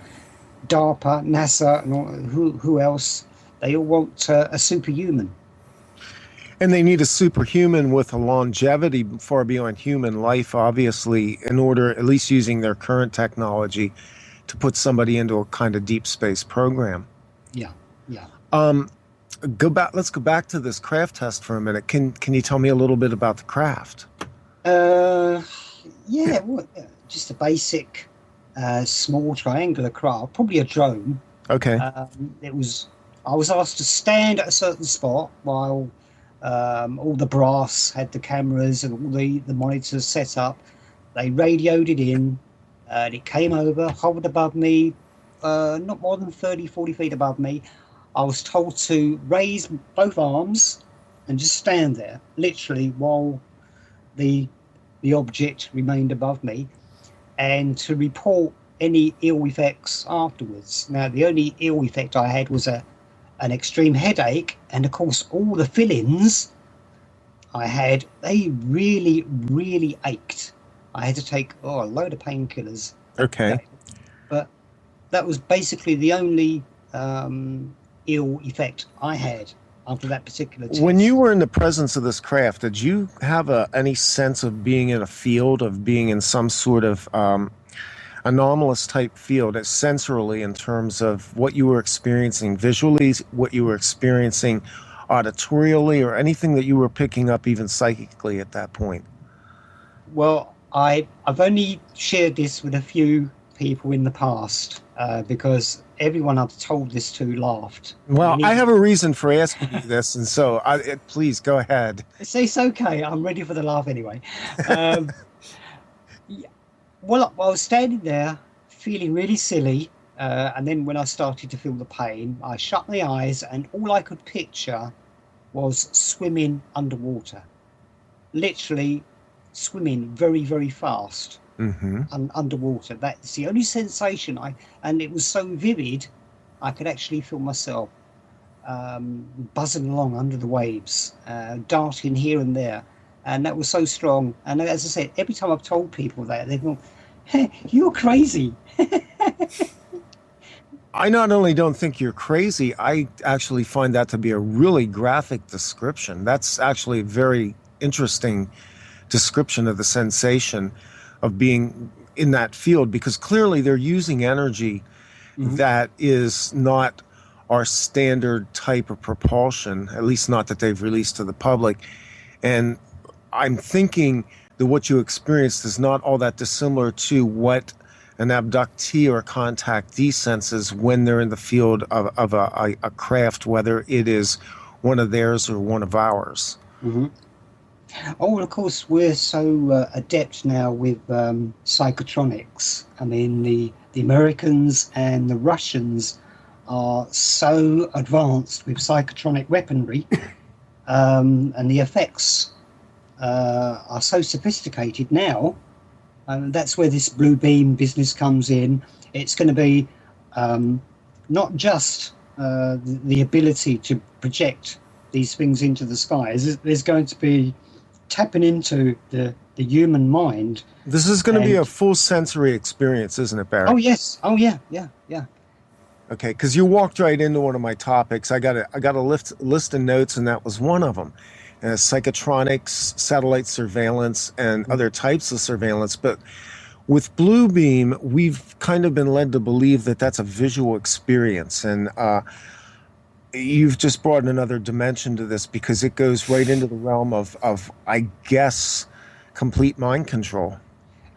DARPA, NASA, and who else? They all want a superhuman. And they need a superhuman with a longevity far beyond human life, obviously, in order, at least using their current technology, to put somebody into a kind of deep space program. Yeah, yeah. Let's go back to this craft test for a minute. Can you tell me a little bit about the craft? Yeah, well, just a basic small triangular craft, probably a drone. Okay. I was asked to stand at a certain spot while all the brass had the cameras and all the monitors set up. They radioed it in, and it came over, hovered above me, not more than 30, 40 feet above me. I was told to raise both arms and just stand there, literally, while the object remained above me, and to report any ill effects afterwards. Now, the only ill effect I had was an extreme headache, and of course all the fill-ins I had, they really, really ached. I had to take a load of painkillers. Okay. But that was basically the only ill effect I had after that particular test. When you were in the presence of this craft, did you have any sense of being in a field, of being in some sort of anomalous type field, sensorily, in terms of what you were experiencing visually, what you were experiencing auditorially, or anything that you were picking up even psychically at that point? Well, I've only shared this with a few people in the past because everyone I've told this to laughed. Well, I have a reason for asking you this, and so please go ahead. It's okay. I'm ready for the laugh anyway. Well, I was standing there feeling really silly, and then when I started to feel the pain, I shut my eyes, and all I could picture was swimming underwater. Literally swimming very, very fast underwater. That's the only sensation and it was so vivid, I could actually feel myself buzzing along under the waves, darting here and there. And that was so strong. And as I said, every time I've told people that, they've gone, hey, you're crazy. I not only don't think you're crazy, I actually find that to be a really graphic description. That's actually a very interesting description of the sensation of being in that field, because clearly they're using energy that is not our standard type of propulsion, at least not that they've released to the public. And I'm thinking that what you experienced is not all that dissimilar to what an abductee or contactee senses when they're in the field of a craft, whether it is one of theirs or one of ours. Mm-hmm. Oh, well, of course, we're so adept now with psychotronics. I mean, the Americans and the Russians are so advanced with psychotronic weaponry, and the effects are so sophisticated now. That's where this Bluebeam business comes in. It's going to be not just the ability to project these things into the skies. There's going to be tapping into the human mind. This is going to be a full sensory experience, isn't it, Barry? Oh, yes. Oh, yeah. Okay, because you walked right into one of my topics. I got a list of notes, and that was one of them. Psychotronics, satellite surveillance, and other types of surveillance. But with Bluebeam, we've kind of been led to believe that that's a visual experience. And you've just brought another dimension to this because it goes right into the realm of I guess, complete mind control.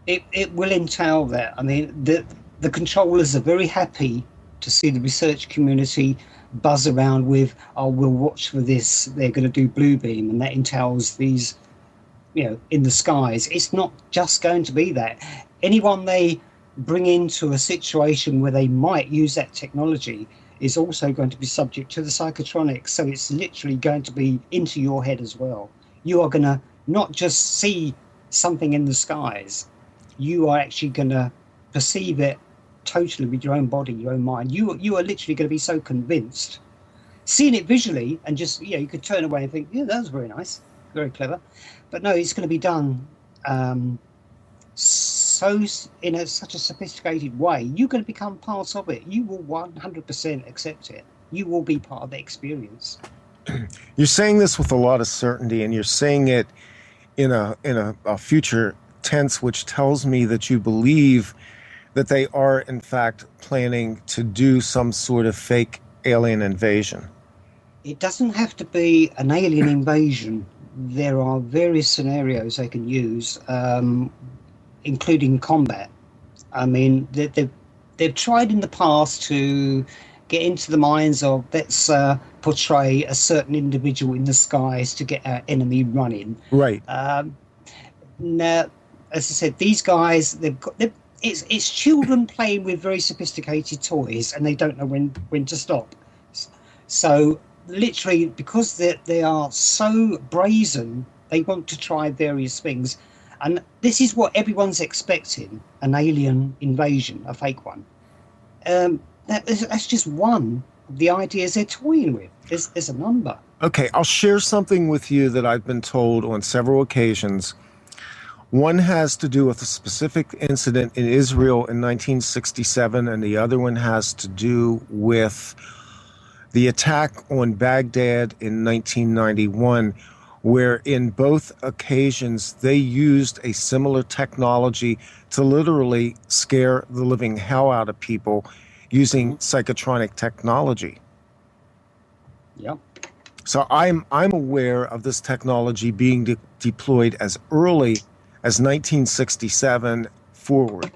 It will entail that. I mean, the controllers are very happy to see the research community buzz around with, oh, we'll watch for this, they're going to do Bluebeam, and that entails these, in the skies. It's not just going to be that. Anyone they bring into a situation where they might use that technology is also going to be subject to the psychotronics, so it's literally going to be into your head as well. You are going to not just see something in the skies, you are actually going to perceive it totally with your own body, your own mind. You are literally going to be so convinced, seeing it visually, and just you could turn away and think, yeah, that was very nice, very clever. But no, it's going to be done so in such a sophisticated way. You're going to become part of it. You will 100% accept it. You will be part of the experience. You're saying this with a lot of certainty, and you're saying it in a future tense, which tells me that you believe that they are, in fact, planning to do some sort of fake alien invasion. It doesn't have to be an alien invasion. There are various scenarios they can use, including combat. I mean, they've tried in the past to get into the minds of, let's portray a certain individual in the skies to get our enemy running. Right. Now, as I said, these guys, it's children playing with very sophisticated toys, and they don't know when to stop. So literally, because they are so brazen, they want to try various things. And this is what everyone's expecting, an alien invasion, a fake one. That's just one of the ideas they're toying with. There's a number. Okay, I'll share something with you that I've been told on several occasions. One has to do with a specific incident in Israel in 1967, and the other one has to do with the attack on Baghdad in 1991, where in both occasions they used a similar technology to literally scare the living hell out of people using psychotronic technology. Yep. So I'm aware of this technology being deployed as early as 1967 forward.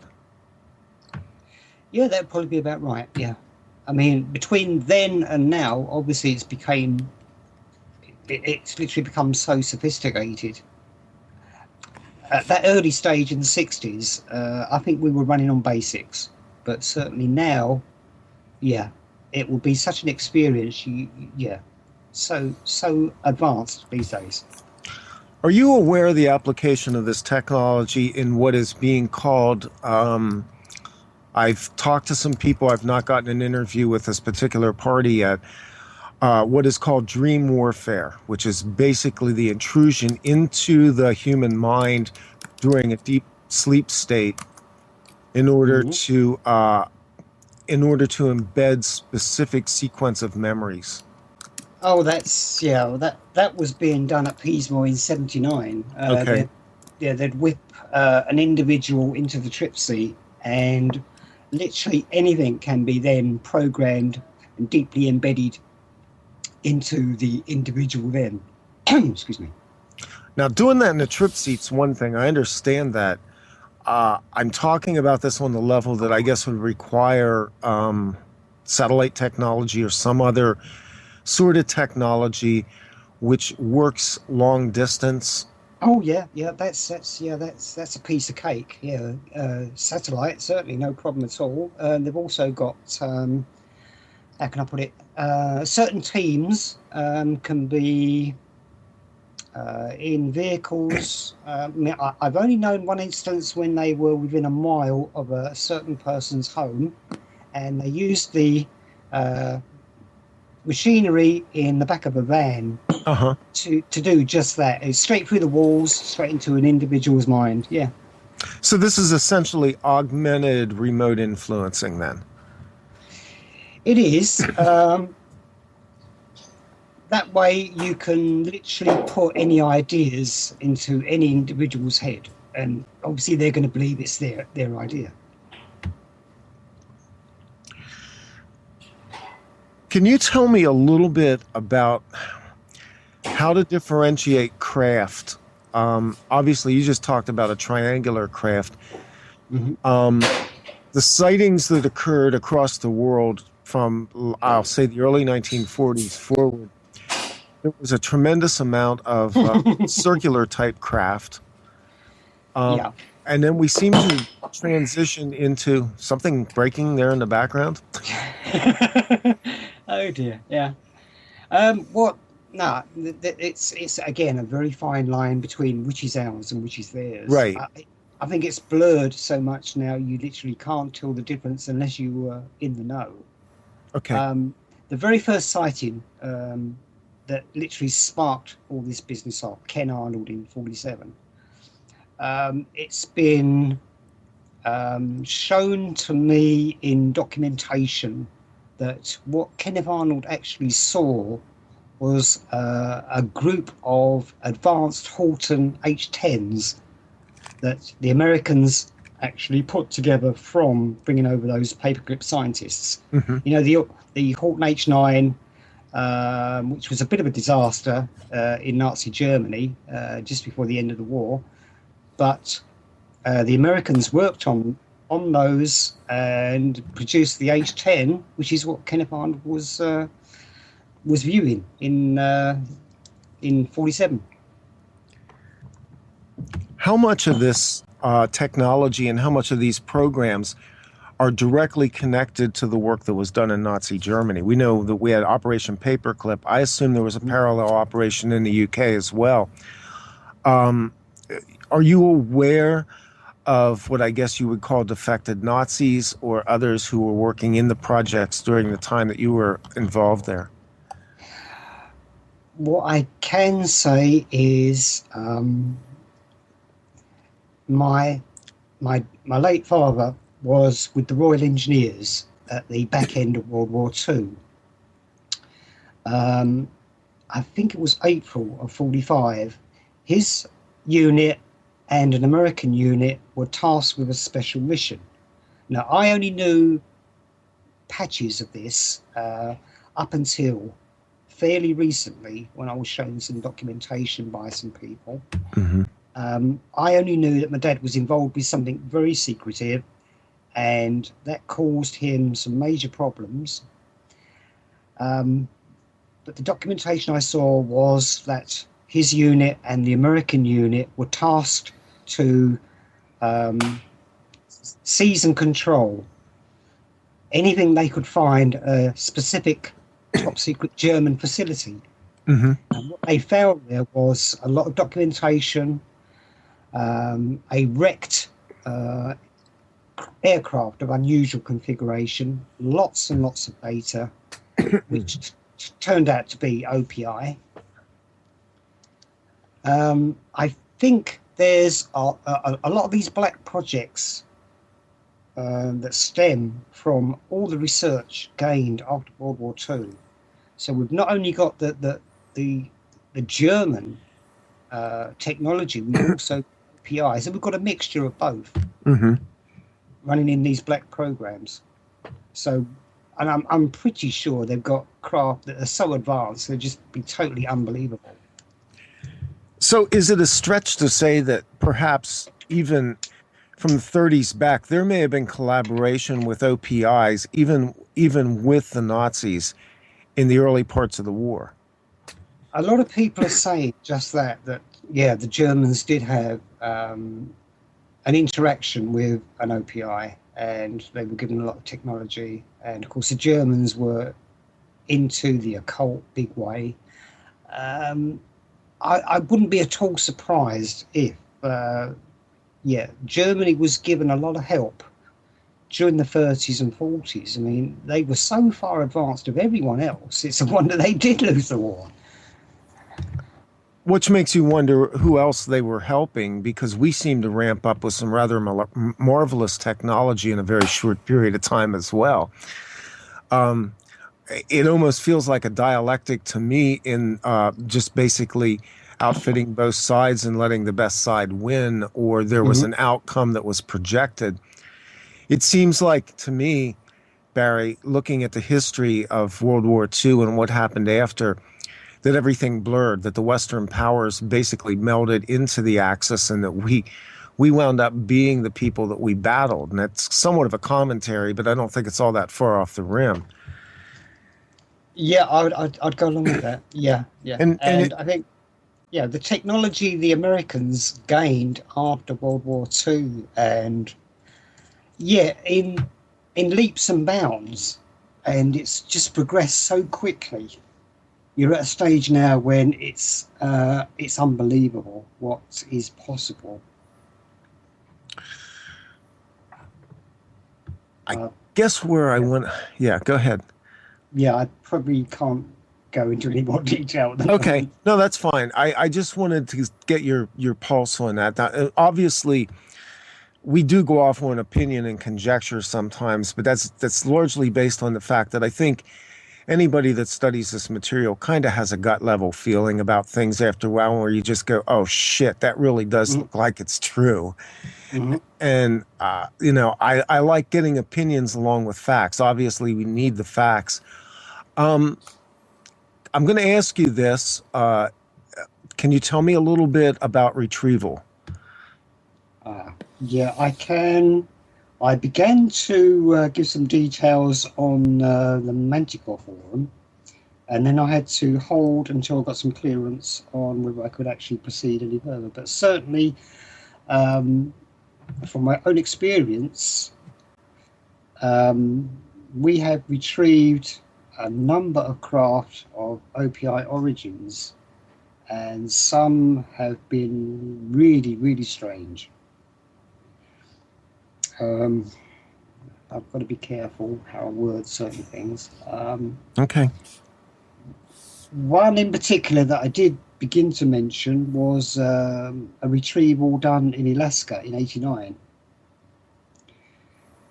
Yeah, that'd probably be about right. Yeah, I mean, between then and now, obviously, it's literally become so sophisticated. At that early stage in the 60s, I think we were running on basics, but certainly now, yeah, it will be such an experience. So advanced these days. Are you aware of the application of this technology in what is being called, I've talked to some people, I've not gotten an interview with this particular party yet, what is called dream warfare, which is basically the intrusion into the human mind during a deep sleep state in order to embed specific sequence of memories. Oh, that was being done at Peacemore in '79. Okay. They'd whip an individual into the trip seat, and literally anything can be then programmed and deeply embedded into the individual then. Excuse me. Now, doing that in a trip seat's one thing. I understand that. I'm talking about this on the level that I guess would require satellite technology or some other sort of technology which works long distance. Oh yeah, that's a piece of cake. Yeah, satellite certainly no problem at all. They've also got how can I put it? Certain teams can be in vehicles. I've only known one instance when they were within a mile of a certain person's home, and they used the machinery in the back of a van to do just that. It's straight through the walls, straight into an individual's mind. Yeah. So this is essentially augmented remote influencing then. It is. That way you can literally put any ideas into any individual's head, and obviously they're going to believe it's their idea. Can you tell me a little bit about how to differentiate craft? Obviously, you just talked about a triangular craft. Mm-hmm. The sightings that occurred across the world from, I'll say, the early 1940s forward, there was a tremendous amount of circular type craft. Yeah. And then we seem to transition into something breaking there in the background. Oh dear. Yeah. What? No, it's again a very fine line between which is ours and which is theirs. Right. I think it's blurred so much now you literally can't tell the difference unless you were in the know. Okay. The very first sighting that literally sparked all this business off, Ken Arnold in 47. It's been shown to me in documentation that what Kenneth Arnold actually saw was a group of advanced Horton H10s that the Americans actually put together from bringing over those paperclip scientists. Mm-hmm. You know, the Horton H9, which was a bit of a disaster in Nazi Germany just before the end of the war, but the Americans worked on those and produced the H10, which is what Kenneth Arnold was viewing in 47. How much of this technology and how much of these programs are directly connected to the work that was done in Nazi Germany? We know that we had Operation Paperclip. I assume there was a parallel operation in the UK as well. Are you aware of what I guess you would call defected Nazis or others who were working in the projects during the time that you were involved there? What I can say is my late father was with the Royal Engineers at the back end of World War II. I think it was April of 45. His unit and an American unit were tasked with a special mission. Now, I only knew patches of this up until fairly recently when I was shown some documentation by some people. Mm-hmm. I only knew that my dad was involved with something very secretive, and that caused him some major problems. But the documentation I saw was that his unit and the American unit were tasked to seize and control anything they could find a specific top secret German facility. Mm-hmm. And what they found there was a lot of documentation, a wrecked aircraft of unusual configuration, lots and lots of data, which turned out to be OPI. I think there's a lot of these black projects that stem from all the research gained after World War II. So we've not only got the German technology, we've also OPI. So we've got a mixture of both running in these black programs. So and I'm pretty sure they've got craft that are so advanced they'd just be totally unbelievable. So is it a stretch to say that perhaps even from the 30s back, there may have been collaboration with OPIs, even with the Nazis in the early parts of the war? A lot of people are saying just that yeah, the Germans did have an interaction with an OPI, and they were given a lot of technology. And of course, the Germans were into the occult big way. Um, I wouldn't be at all surprised if, yeah, Germany was given a lot of help during the 30s and 40s. I mean, they were so far advanced of everyone else. It's a wonder they did lose the war. Which makes you wonder who else they were helping, because we seem to ramp up with some rather marvelous technology in a very short period of time as well. It almost feels like a dialectic to me in just basically outfitting both sides and letting the best side win, or there was an outcome that was projected. It seems like to me, Barry, looking at the history of World War II and what happened after, that everything blurred, that the Western powers basically melded into the Axis, and that we wound up being the people that we battled. And that's somewhat of a commentary, but I don't think it's all that far off the rim. Yeah, I'd go along with that. Yeah, yeah. And I think, yeah, the technology the Americans gained after World War II, and yeah, in leaps and bounds, and it's just progressed so quickly. You're at a stage now when it's unbelievable what is possible. I guess where I went, yeah, go ahead. Yeah, I probably can't go into any more detail. Okay, no, that's fine. I just wanted to get your pulse on that. Now, obviously, we do go off on opinion and conjecture sometimes, but that's largely based on the fact that I think anybody that studies this material kind of has a gut level feeling about things after a while, where you just go, oh shit, that really does look like it's true. And I like getting opinions along with facts. Obviously we need the facts. I'm going to ask you this. Can you tell me a little bit about retrieval? Yeah, I can. I began to give some details on the Manticore forum, and then I had to hold until I got some clearance on whether I could actually proceed any further. But certainly, from my own experience, we have retrieved a number of craft of OPI origins, and some have been really, really strange. I've got to be careful how I word certain things. Okay. One in particular that I did begin to mention was a retrieval done in Alaska in '89.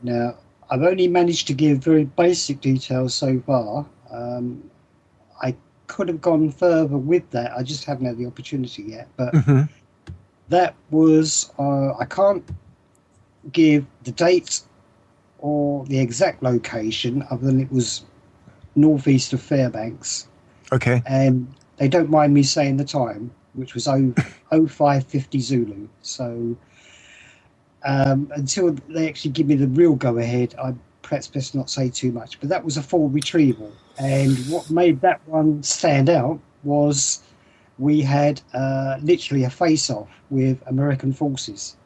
Now, I've only managed to give very basic details so far. I could have gone further with that. I just haven't had the opportunity yet. But that was, I can't give the date or the exact location other than it was northeast of Fairbanks. Okay. And they don't mind me saying the time, which was 0550 Zulu. So until they actually give me the real go-ahead, I perhaps best not say too much. But that was a full retrieval. And what made that one stand out was we had literally a face-off with American forces.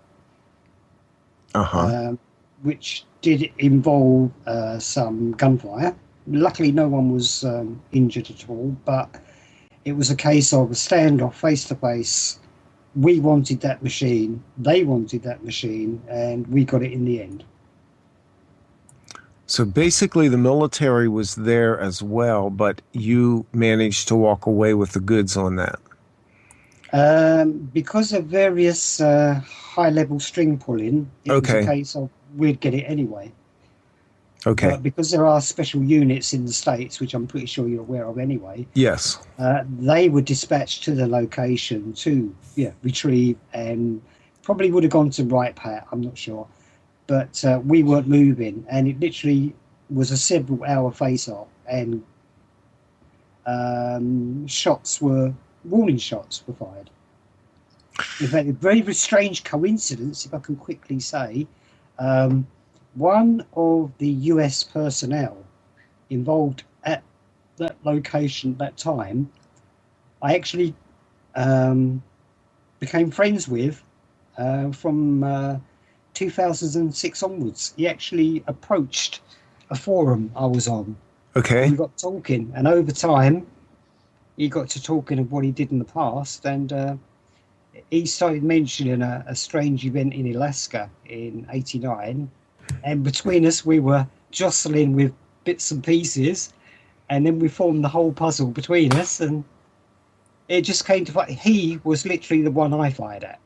Which did involve some gunfire. Luckily, no one was injured at all, but it was a case of a standoff face-to-face. We wanted that machine, they wanted that machine, and we got it in the end. So basically, the military was there as well, but you managed to walk away with the goods on that. Because of various high-level string pulling, it was a case of we'd get it anyway. Okay. But because there are special units in the States, which I'm pretty sure you're aware of anyway. Yes. They were dispatched to the location to retrieve, and probably would have gone to Right Pat, I'm not sure. But we weren't moving, and it literally was a several-hour face-off, and warning shots were fired. In fact, a very, very strange coincidence, if I can quickly say, one of the US personnel involved at that location at that time, I actually became friends with from 2006 onwards. He actually approached a forum I was on. Okay. We got talking, and over time, he got to talking of what he did in the past, and he started mentioning a strange event in Alaska in '89, and between us, we were jostling with bits and pieces, and then we formed the whole puzzle between us, and it just came to fight. He was literally the one I fired at.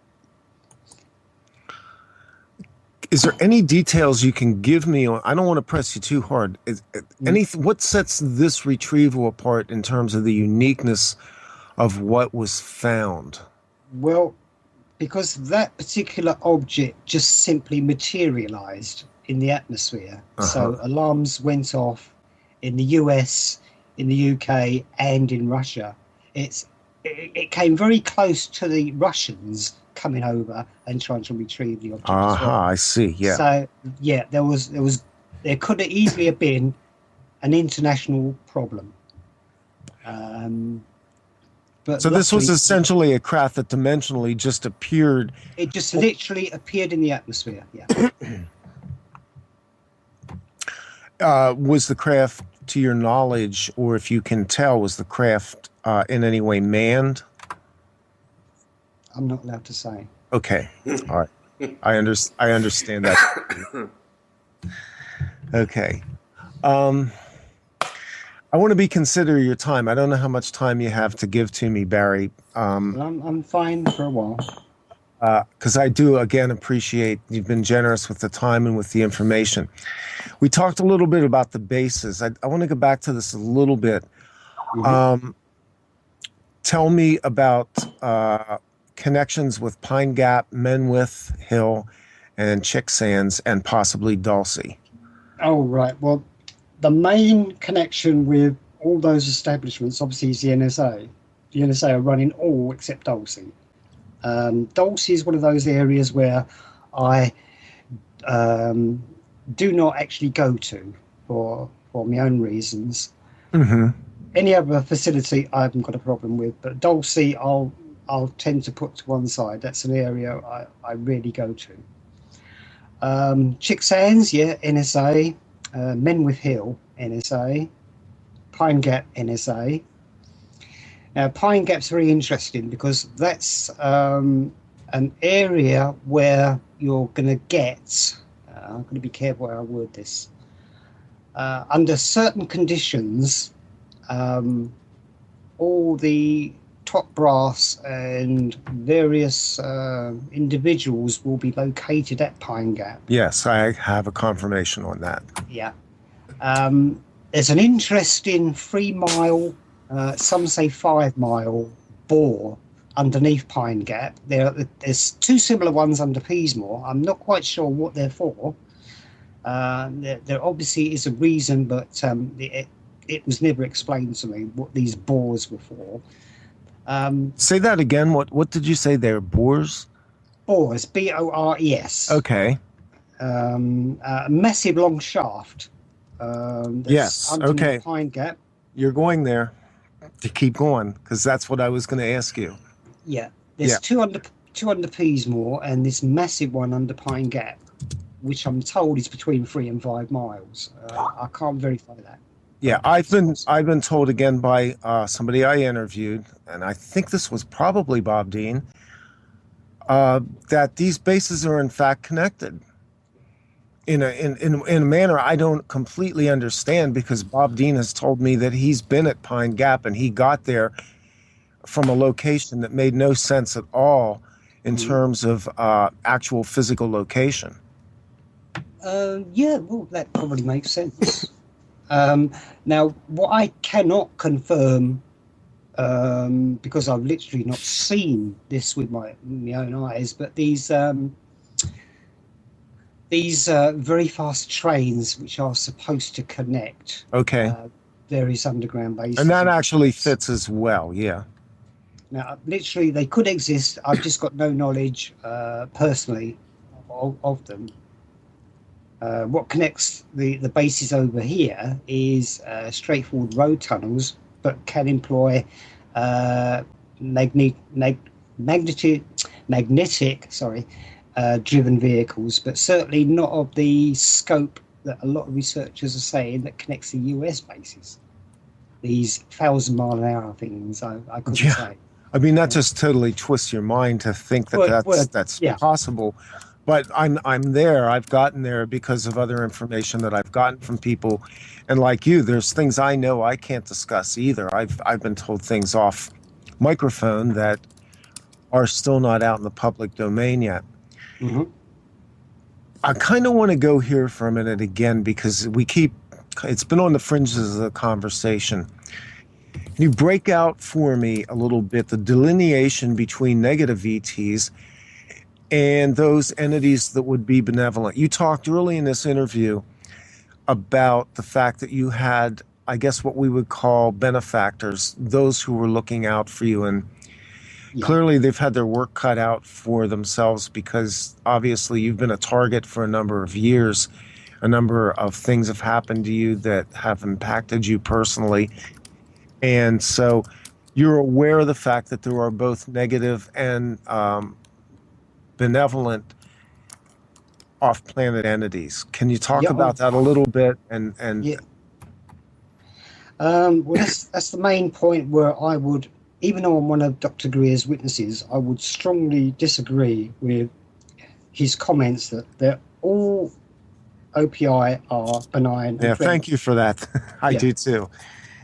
Is there any details you can give me on? I don't want to press you too hard. What sets this retrieval apart in terms of the uniqueness of what was found? Well, because that particular object just simply materialized in the atmosphere. So alarms went off in the US, in the UK, and in Russia. It came very close to the Russians coming over and trying to retrieve the object as well. I see. Yeah. So yeah, there could have easily have been an international problem. But so this was essentially a craft that dimensionally just appeared. It just literally appeared in the atmosphere. Yeah. Was the craft, to your knowledge, or if you can tell, was the craft in any way manned? I'm not allowed to say. Okay. All right. I understand that. Okay. I want to be considerate of your time. I don't know how much time you have to give to me, Barry. I'm fine for a while. Because I do, again, appreciate you've been generous with the time and with the information. We talked a little bit about the bases. I want to go back to this a little bit. Mm-hmm. Tell me about connections with Pine Gap, Menwith Hill, and Chicksands, and possibly Dulcie. Oh, right. Well, the main connection with all those establishments, obviously, is the NSA. The NSA are running all except Dulcie. Dulcie is one of those areas where I do not actually go to for my own reasons. Mm-hmm. Any other facility I haven't got a problem with, but Dulcie I'll tend to put to one side. That's an area I really go to. Chicksands, yeah, NSA. Menwith Hill, NSA. Pine Gap, NSA. Now, Pine Gap's very interesting because that's an area where you're going to get, I'm going to be careful how I word this, under certain conditions, all the top brass and various individuals will be located at Pine Gap. Yes, I have a confirmation on that. Yeah. There's an interesting 3 mile, some say 5 mile bore underneath Pine Gap. There's 2 similar ones under Peacemore. I'm not quite sure what they're for. There obviously is a reason, but it was never explained to me what these bores were for. Say that again. What did you say? They're bores? Bores, B-O-R-E-S. Okay. A massive long shaft. Yes. Okay. Pine Gap. You're going there. To keep going, because that's what I was going to ask you. Yeah. There's 2 under Peacemore and this massive one under Pine Gap, which I'm told is between 3 and 5 miles. I can't verify that. Yeah, I've been told again by somebody I interviewed, and I think this was probably Bob Dean, that these bases are in fact connected in a manner I don't completely understand, because Bob Dean has told me that he's been at Pine Gap and he got there from a location that made no sense at all in terms of actual physical location. Yeah, well, that probably makes sense. Now, what I cannot confirm, because I've literally not seen this with my own eyes, but these these very fast trains which are supposed to connect Okay. various underground bases. And that and actually depots. fits as well. Yeah. Now, literally, they could exist. I've just got no knowledge personally of them. What connects the bases over here is straightforward road tunnels, but can employ magnetic driven vehicles, but certainly not of the scope that a lot of researchers are saying that connects the US bases. These 1,000-mile-an-hour things, I couldn't say. I mean, that just totally twists your mind to think that that's Yeah. possible. But I'm there. I've gotten there because of other information that I've gotten from people, and like you, there's things I know I can't discuss either. I've been told things off microphone that are still not out in the public domain yet. Mm-hmm. I kind of want to go here for a minute again because it's been on the fringes of the conversation. Can you break out for me a little bit the delineation between negative ETs and those entities that would be benevolent? You talked early in this interview about the fact that you had, I guess, what we would call benefactors, those who were looking out for you. And clearly they've had their work cut out for themselves because obviously you've been a target for a number of years. A number of things have happened to you that have impacted you personally. And so you're aware of the fact that there are both negative and benevolent off-planet entities. Can you talk about that a little bit? Yeah. Well, that's the main point where I would, even though I'm one of Dr. Greer's witnesses, I would strongly disagree with his comments that they're all OPI are benign. Yeah, thank you for that. I do too.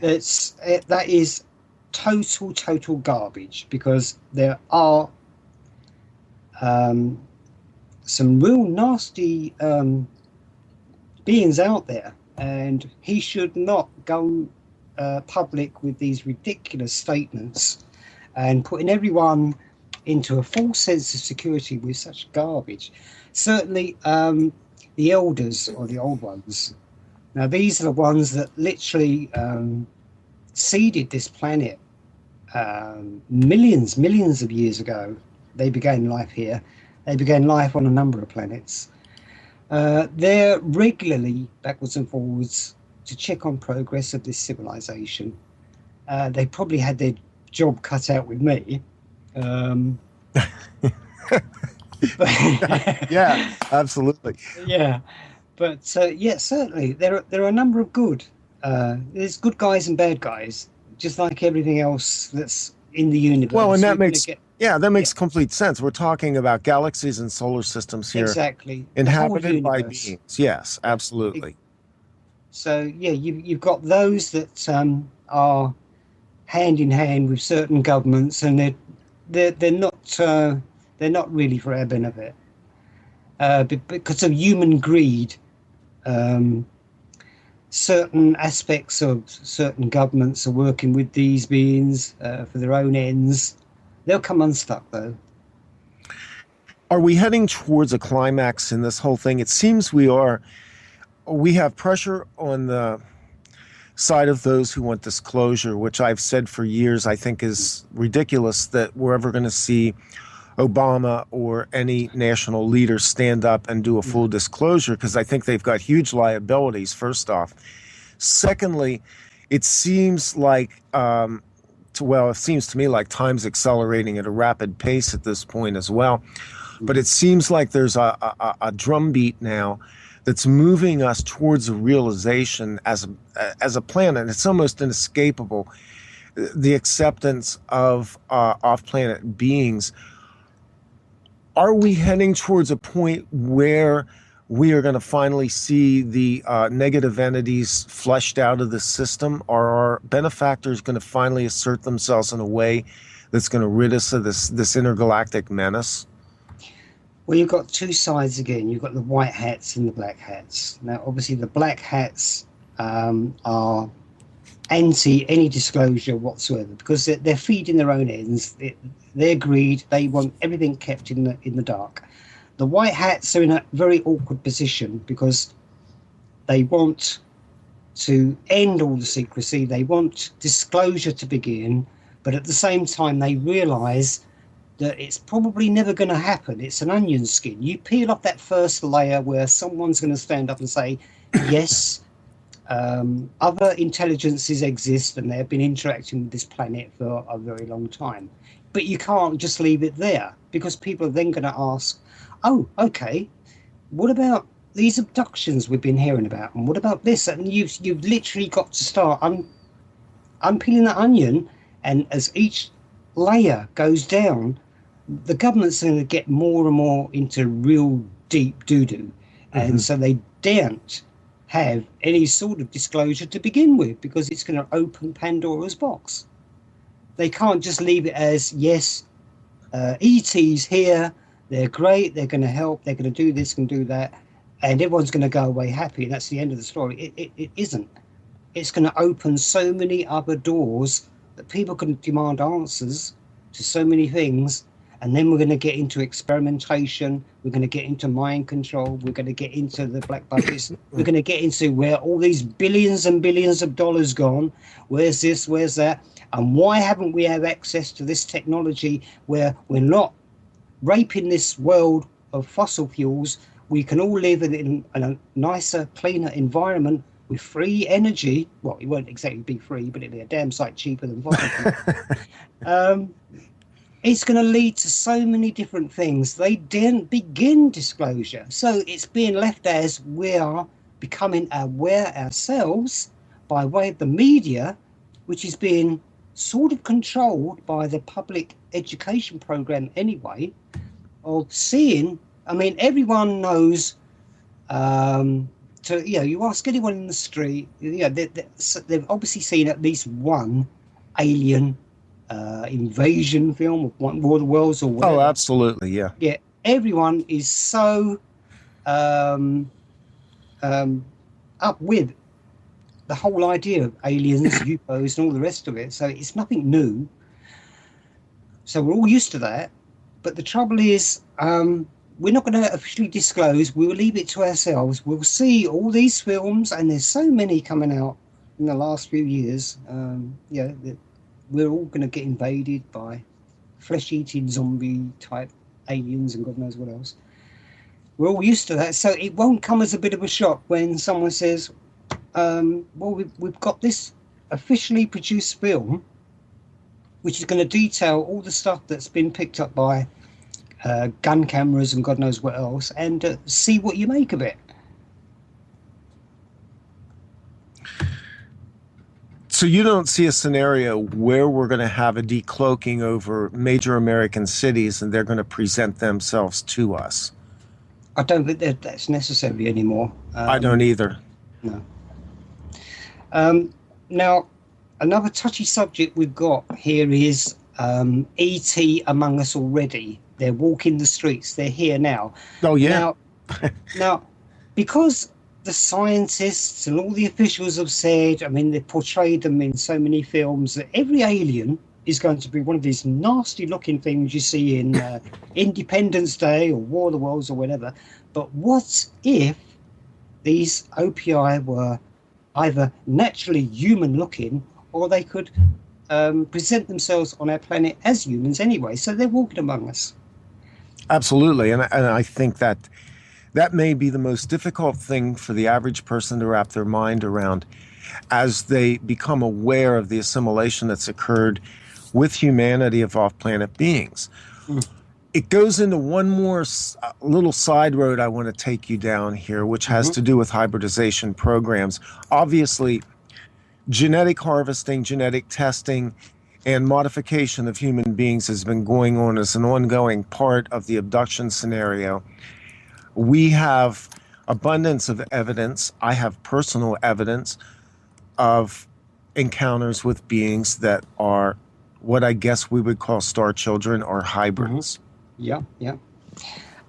That is total garbage, because there are some real nasty beings out there, and he should not go public with these ridiculous statements and putting everyone into a false sense of security with such garbage. Certainly the elders, or the old ones, now these are the ones that literally seeded this planet millions of years ago. They began life here. They began life on a number of planets. They're regularly backwards and forwards to check on progress of this civilization. They probably had their job cut out with me. Yeah, absolutely. Yeah, but certainly there are a number of good. There's good guys and bad guys, just like everything else that's in the universe. Well, and that makes complete sense. We're talking about galaxies and solar systems here, exactly, inhabited by beings. Yes, absolutely. So yeah, you've got those that are hand in hand with certain governments, and they're not really for our benefit, because of human greed. Certain aspects of certain governments are working with these beings for their own ends. They'll come unstuck, though. Are we heading towards a climax in this whole thing? It seems we are. We have pressure on the side of those who want disclosure, which I've said for years I think is ridiculous that we're ever going to see Obama or any national leader stand up and do a full disclosure, because I think they've got huge liabilities, first off. Secondly, it seems like, it seems to me like time's accelerating at a rapid pace at this point as well. But it seems like there's a drumbeat now that's moving us towards a realization as a planet. It's almost inescapable, the acceptance of off-planet beings. Are we heading towards a point where we are going to finally see the negative entities flushed out of the system? Or are benefactors going to finally assert themselves in a way that's going to rid us of this intergalactic menace? Well, you've got two sides again. You've got the white hats and the black hats. Now, obviously, the black hats are anti any disclosure whatsoever, because they're feeding their own ends. Their greed, they want everything kept in the dark. the white hats are in a very awkward position because they want to end all the secrecy. They want disclosure to begin, but at the same time, they realise that it's probably never going to happen. It's an onion skin. You peel off that first layer where someone's going to stand up and say, yes, other intelligences exist and they've been interacting with this planet for a very long time. But you can't just leave it there, because people are then going to ask, oh, okay, what about these abductions we've been hearing about? And what about this? And you've literally got to start unpeeling that onion, and as each layer goes down, the government's going to get more and more into real deep doo-doo. And so they daren't have any sort of disclosure to begin with, because it's going to open Pandora's box. They can't just leave it as, yes, ET's here, they're great, they're going to help, they're going to do this and do that, and everyone's going to go away happy, and that's the end of the story. It isn't. It's going to open so many other doors that people can demand answers to so many things, and then we're going to get into experimentation, we're going to get into mind control, we're going to get into the black budgets, we're going to get into where all these billions and billions of dollars gone, where's this, where's that, and why haven't we had access to this technology where we're not raping this world of fossil fuels, we can all live in a nicer, cleaner environment with free energy. Well, it won't exactly be free, but it'll be a damn sight cheaper than fossil fuel. It's going to lead to so many different things. They didn't begin disclosure. So it's being left as we are becoming aware ourselves by way of the media, which is being sort of controlled by the public education program anyway, of seeing, I mean, everyone knows, you ask anyone in the street, they've obviously seen at least one alien invasion film of one War of the Worlds or whatever. Oh, absolutely, yeah. Yeah, everyone is so up with the whole idea of aliens, UFOs, and all the rest of it. So it's nothing new. So we're all used to that. But the trouble is, we're not going to officially disclose. We'll leave it to ourselves. We'll see all these films, and there's so many coming out in the last few years. We're all going to get invaded by flesh-eating zombie-type aliens and God knows what else. We're all used to that, so it won't come as a bit of a shock when someone says, we've got this officially produced film which is going to detail all the stuff that's been picked up by gun cameras and God knows what else, and see what you make of it. So you don't see a scenario where we're going to have a decloaking over major American cities and they're going to present themselves to us? I don't think that's necessary anymore. I don't either. No. Now, another touchy subject we've got here is ET among us already. They're walking the streets. They're here now. Oh, yeah. Now, because the scientists and all the officials have said, I mean, they've portrayed them in so many films, that every alien is going to be one of these nasty-looking things you see in Independence Day or War of the Worlds or whatever. But what if these OPI were either naturally human-looking, or they could present themselves on our planet as humans anyway? So they're walking among us. Absolutely, and I think that may be the most difficult thing for the average person to wrap their mind around as they become aware of the assimilation that's occurred with humanity of off-planet beings. It goes into one more little side road I want to take you down here, which has to do with hybridization programs. Obviously, genetic harvesting, genetic testing, and modification of human beings has been going on as an ongoing part of the abduction scenario. We have abundance of evidence. I have personal evidence of encounters with beings that are what I guess we would call star children or hybrids. Yeah.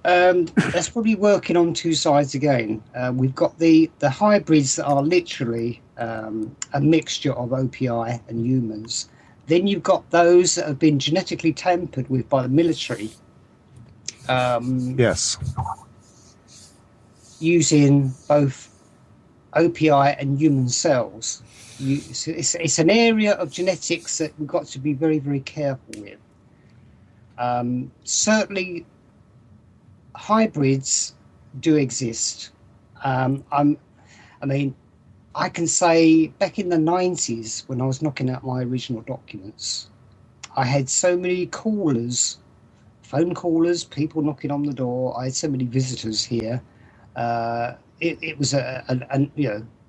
That's probably working on two sides again. We've got the hybrids that are literally a mixture of OPI and humans. Then you've got those that have been genetically tampered with by the military Yes. using both OPI and human cells. It's an area of genetics that we've got to be very, very careful with. Certainly, hybrids do exist. I mean, I can say back in the 90s, when I was knocking out my original documents, I had so many callers, phone callers, people knocking on the door. I had so many visitors here. It was an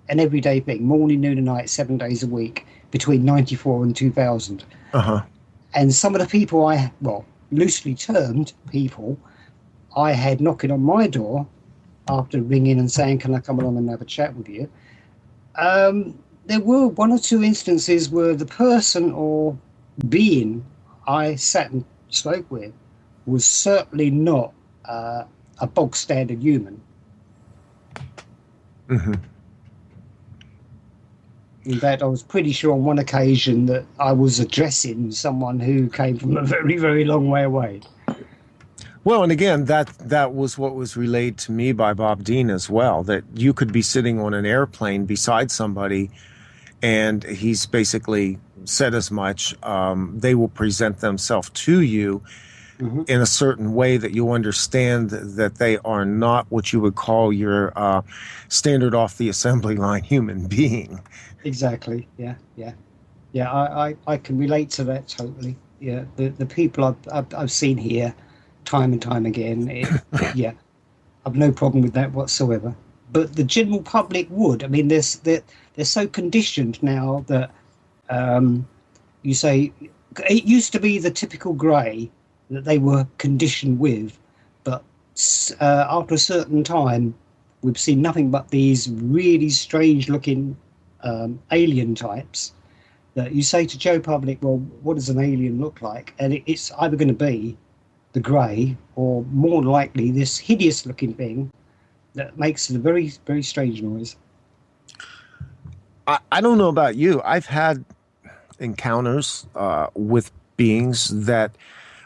everyday thing, morning, noon, and night, 7 days a week, between 94 and 2000. And some of the people loosely termed people, I had knocking on my door after ringing and saying, "Can I come along and have a chat with you?" There were one or two instances where the person or being I sat and spoke with was certainly not a bog standard human. In fact, I was pretty sure on one occasion that I was addressing someone who came from a very, very long way away. Well, and again, that was what was relayed to me by Bob Dean as well, that you could be sitting on an airplane beside somebody, and he's basically said as much. They will present themselves to you in a certain way that you understand that they are not what you would call your standard off the assembly line human being. Exactly. Yeah. I can relate to that totally. Yeah, the people I've seen here, time and time again. I've no problem with that whatsoever. But the general public would. I mean, they're so conditioned now that you say it used to be the typical grey that they were conditioned with, but after a certain time, we've seen nothing but these really strange-looking alien types that you say to Joe Public, well, what does an alien look like? And it's either going to be the grey or more likely this hideous looking thing that makes a very, very strange noise. I don't know about you. I've had encounters with beings that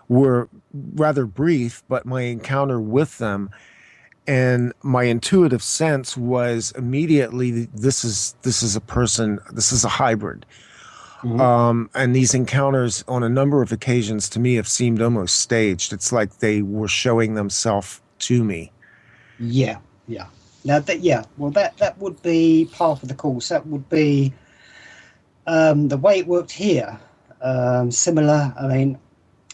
were rather brief, but my encounter with them and my intuitive sense was immediately this is a person, this is a hybrid. And these encounters on a number of occasions to me have seemed almost staged. It's like they were showing themselves to me. Yeah. Now that would be part of the course. That would be the way it worked here. Similar. I mean,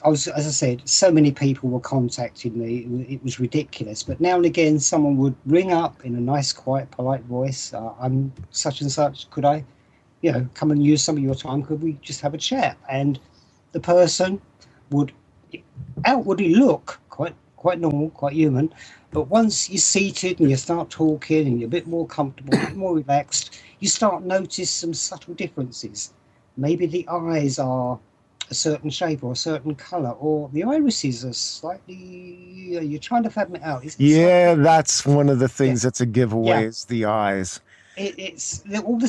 as I said, so many people were contacting me. It was ridiculous. But now and again, someone would ring up in a nice, quiet, polite voice. I'm such and such. Could I, come and use some of your time? Could we just have a chat? And the person would outwardly look quite normal, quite human. But once you're seated and you start talking and you're a bit more comfortable, a bit more relaxed, you start notice some subtle differences. Maybe the eyes are a certain shape or a certain colour, or the irises are slightly. You're trying to fathom it out. That's one of the things that's a giveaway is the eyes. It's all the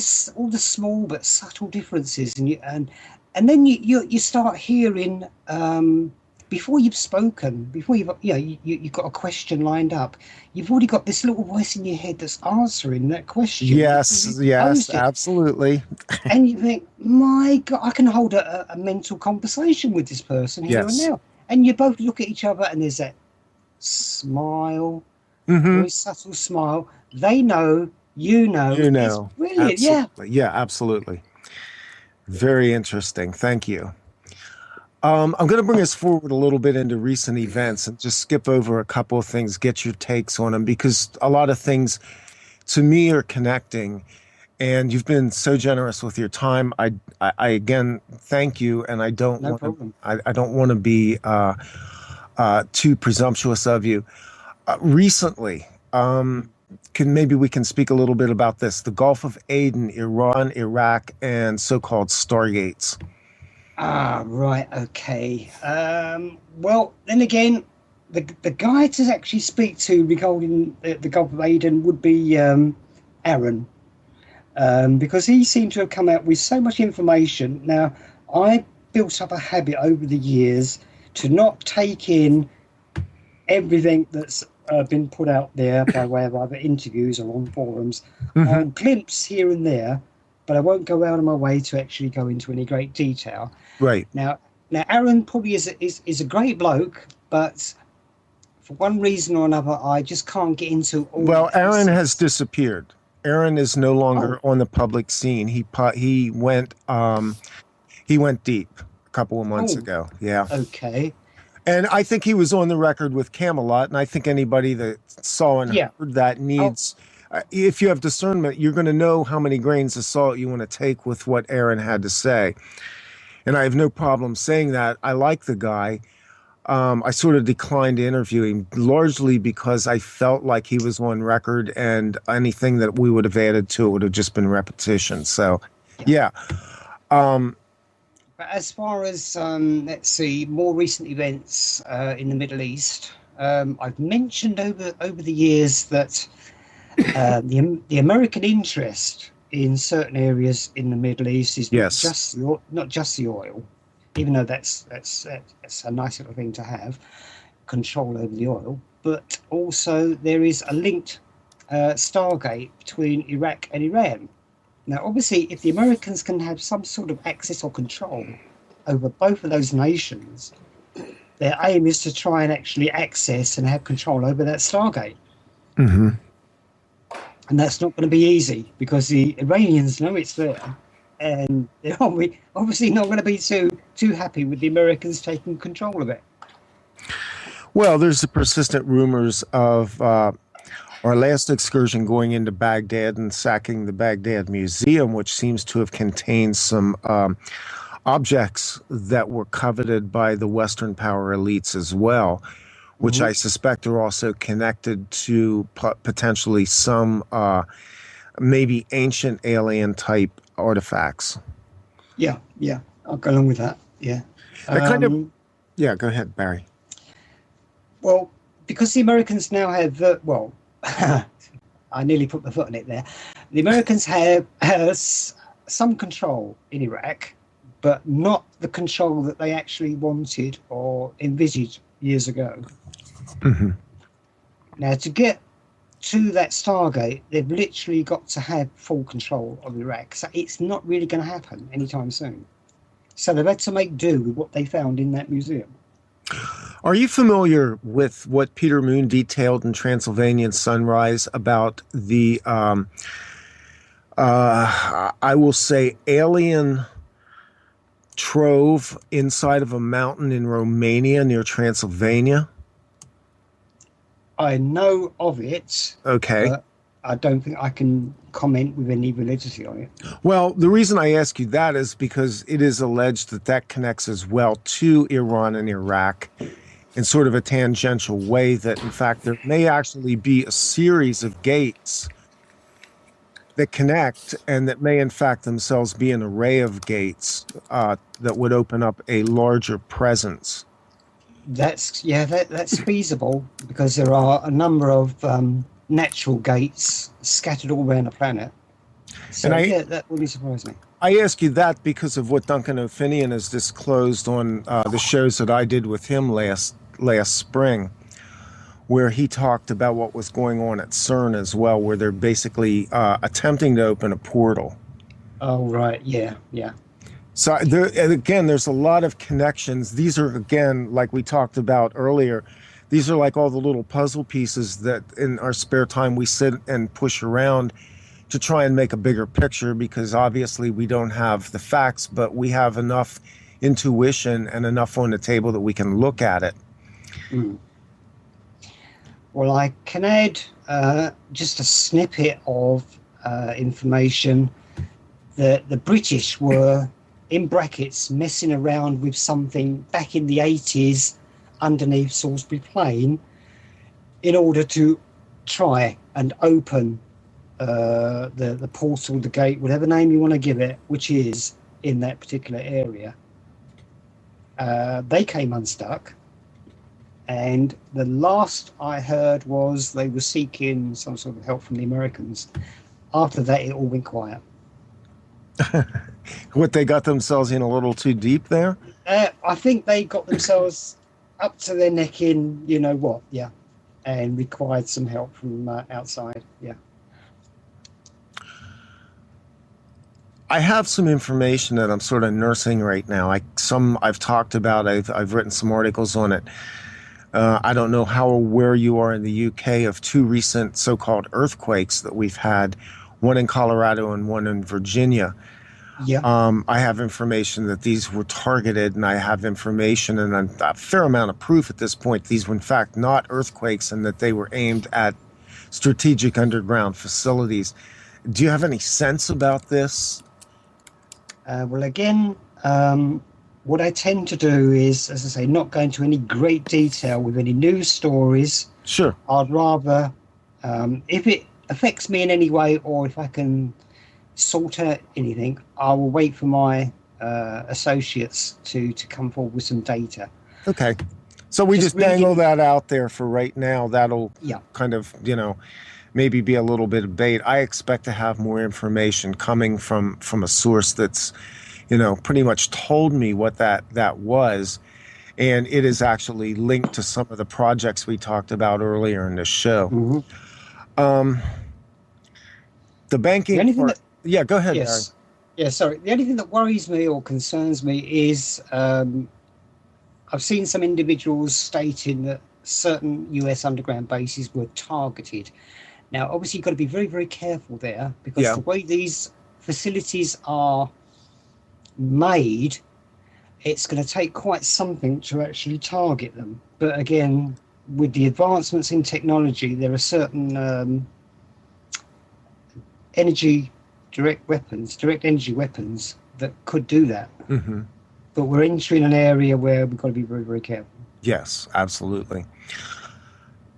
small but subtle differences, and then you start hearing before you've spoken, before you've got a question lined up, you've already got this little voice in your head that's answering that question. Yes, absolutely. And you think, my God, I can hold a mental conversation with this person here and now. And you both look at each other and there's that smile, very subtle smile. They know, you know. It's brilliant, absolutely. Yeah, absolutely. Very interesting. Thank you. I'm going to bring us forward a little bit into recent events and just skip over a couple of things, get your takes on them, because a lot of things to me are connecting, and you've been so generous with your time. I again thank you, and I don't want to be too presumptuous of you. Recently, maybe we can speak a little bit about this: the Gulf of Aden, Iran, Iraq, and so-called stargates. Right, okay. Well, then again, the guy to actually speak to regarding the Gulf of Aden would be Aaron, because he seemed to have come out with so much information. Now, I built up a habit over the years to not take in everything that's been put out there by way of either interviews or on forums. Hmm. I'll glimpse here and there, but I won't go out of my way to actually go into any great detail. Right. Now, Aaron probably is a great bloke, but for one reason or another, I just can't get into all Well, the Aaron has pieces. disappeared. Aaron is no Oh, longer on the public scene. He went deep a couple of months oh, ago. Yeah. okay. And I think he was on the record with Camelot. And I think anybody that saw and Yeah. heard that Oh, needs, if you have discernment, you're going to know how many grains of salt you want to take with what Aaron had to say. And I have no problem saying that. I like the guy. I sort of declined to interview him largely because I felt like he was on record and anything that we would have added to it would have just been repetition. So, yeah. yeah. Um, But as far as let's see, more recent events in the Middle East, I've mentioned over the years that the American interest in certain areas in the Middle East is yes. not just the oil, even though that's a nice little thing to have, control over the oil, but also there is a linked Stargate between Iraq and Iran. Now, obviously, if the Americans can have some sort of access or control over both of those nations, their aim is to try and actually access and have control over that Stargate. Hmm. And that's not going to be easy because the Iranians know it's there. And they're obviously not going to be too happy with the Americans taking control of it. Well, there's the persistent rumors of our last excursion going into Baghdad and sacking the Baghdad Museum, which seems to have contained some objects that were coveted by the Western power elites as well, which Mm-hmm. I suspect are also connected to potentially some maybe ancient alien type artifacts. Yeah, yeah, I'll go along with that. Yeah. That kind of, Um, yeah, go ahead, Barry. well, because the Americans now have, I nearly put my foot on it there. The Americans have some control in Iraq, but not the control that they actually wanted or envisaged years ago. Hmm. Now, to get to that Stargate, they've literally got to have full control of Iraq. So it's not really going to happen anytime soon. So they've had to make do with what they found in that museum. Are you familiar with what Peter Moon detailed in Transylvanian Sunrise about the, I will say, alien trove inside of a mountain in Romania near Transylvania? I know of it, Okay. but I don't think I can comment with any validity on it. Well, the reason I ask you that is because it is alleged that that connects as well to Iran and Iraq in sort of a tangential way, that in fact there may actually be a series of gates that connect and that may in fact themselves be an array of gates that would open up a larger presence. That's feasible because there are a number of natural gates scattered all around the planet. And So yeah, that wouldn't surprise me. I ask you that because of what Duncan O'Finian has disclosed on the shows that I did with him last spring, where he talked about what was going on at CERN as well, where they're basically attempting to open a portal. Oh right, yeah, yeah. So there, and again, there's a lot of connections. These are, again, like we talked about earlier, these are like all the little puzzle pieces that in our spare time we sit and push around to try and make a bigger picture, because obviously we don't have the facts, but we have enough intuition and enough on the table that we can look at it. Mm. Well, I can add just a snippet of information that the British were, in brackets, messing around with something back in the 80s underneath Salisbury Plain in order to try and open the portal, the gate, whatever name you want to give it, which is in that particular area. They came unstuck. And the last I heard was they were seeking some sort of help from the Americans. After that, it all went quiet. What, they got themselves in a little too deep there? I think they got themselves up to their neck in, you know what, yeah, and required some help from outside, yeah. I have some information that I'm sort of nursing right now. I've talked about. I've written some articles on it. I don't know how aware you are in the UK of two recent so-called earthquakes that we've had, one in Colorado and one in Virginia. Yeah. I have information that these were targeted, and I have information and a fair amount of proof at this point these were in fact not earthquakes and that they were aimed at strategic underground facilities. Do you have any sense about this? Well, again, what I tend to do is, as I say, not go into any great detail with any news stories. Sure. I'd rather, if it affects me in any way, or if I can sort out anything, I will wait for my associates to come forward with some data. Okay. So we just dangle that out there for right now. That'll Yeah. kind of, maybe be a little bit of bait. I expect to have more information coming from a source that's, pretty much told me what that was. And it is actually linked to some of the projects we talked about earlier in the show. Mm-hmm. The banking part. Yeah, go ahead, yes. Barry. Yeah, sorry. The only thing that worries me or concerns me is I've seen some individuals stating that certain US underground bases were targeted. Now, obviously, you've got to be very, very careful there because the way these facilities are made, it's going to take quite something to actually target them. But again, with the advancements in technology, there are certain direct energy weapons that could do that. Mm-hmm. But we're entering an area where we've got to be very, very careful. Yes, absolutely.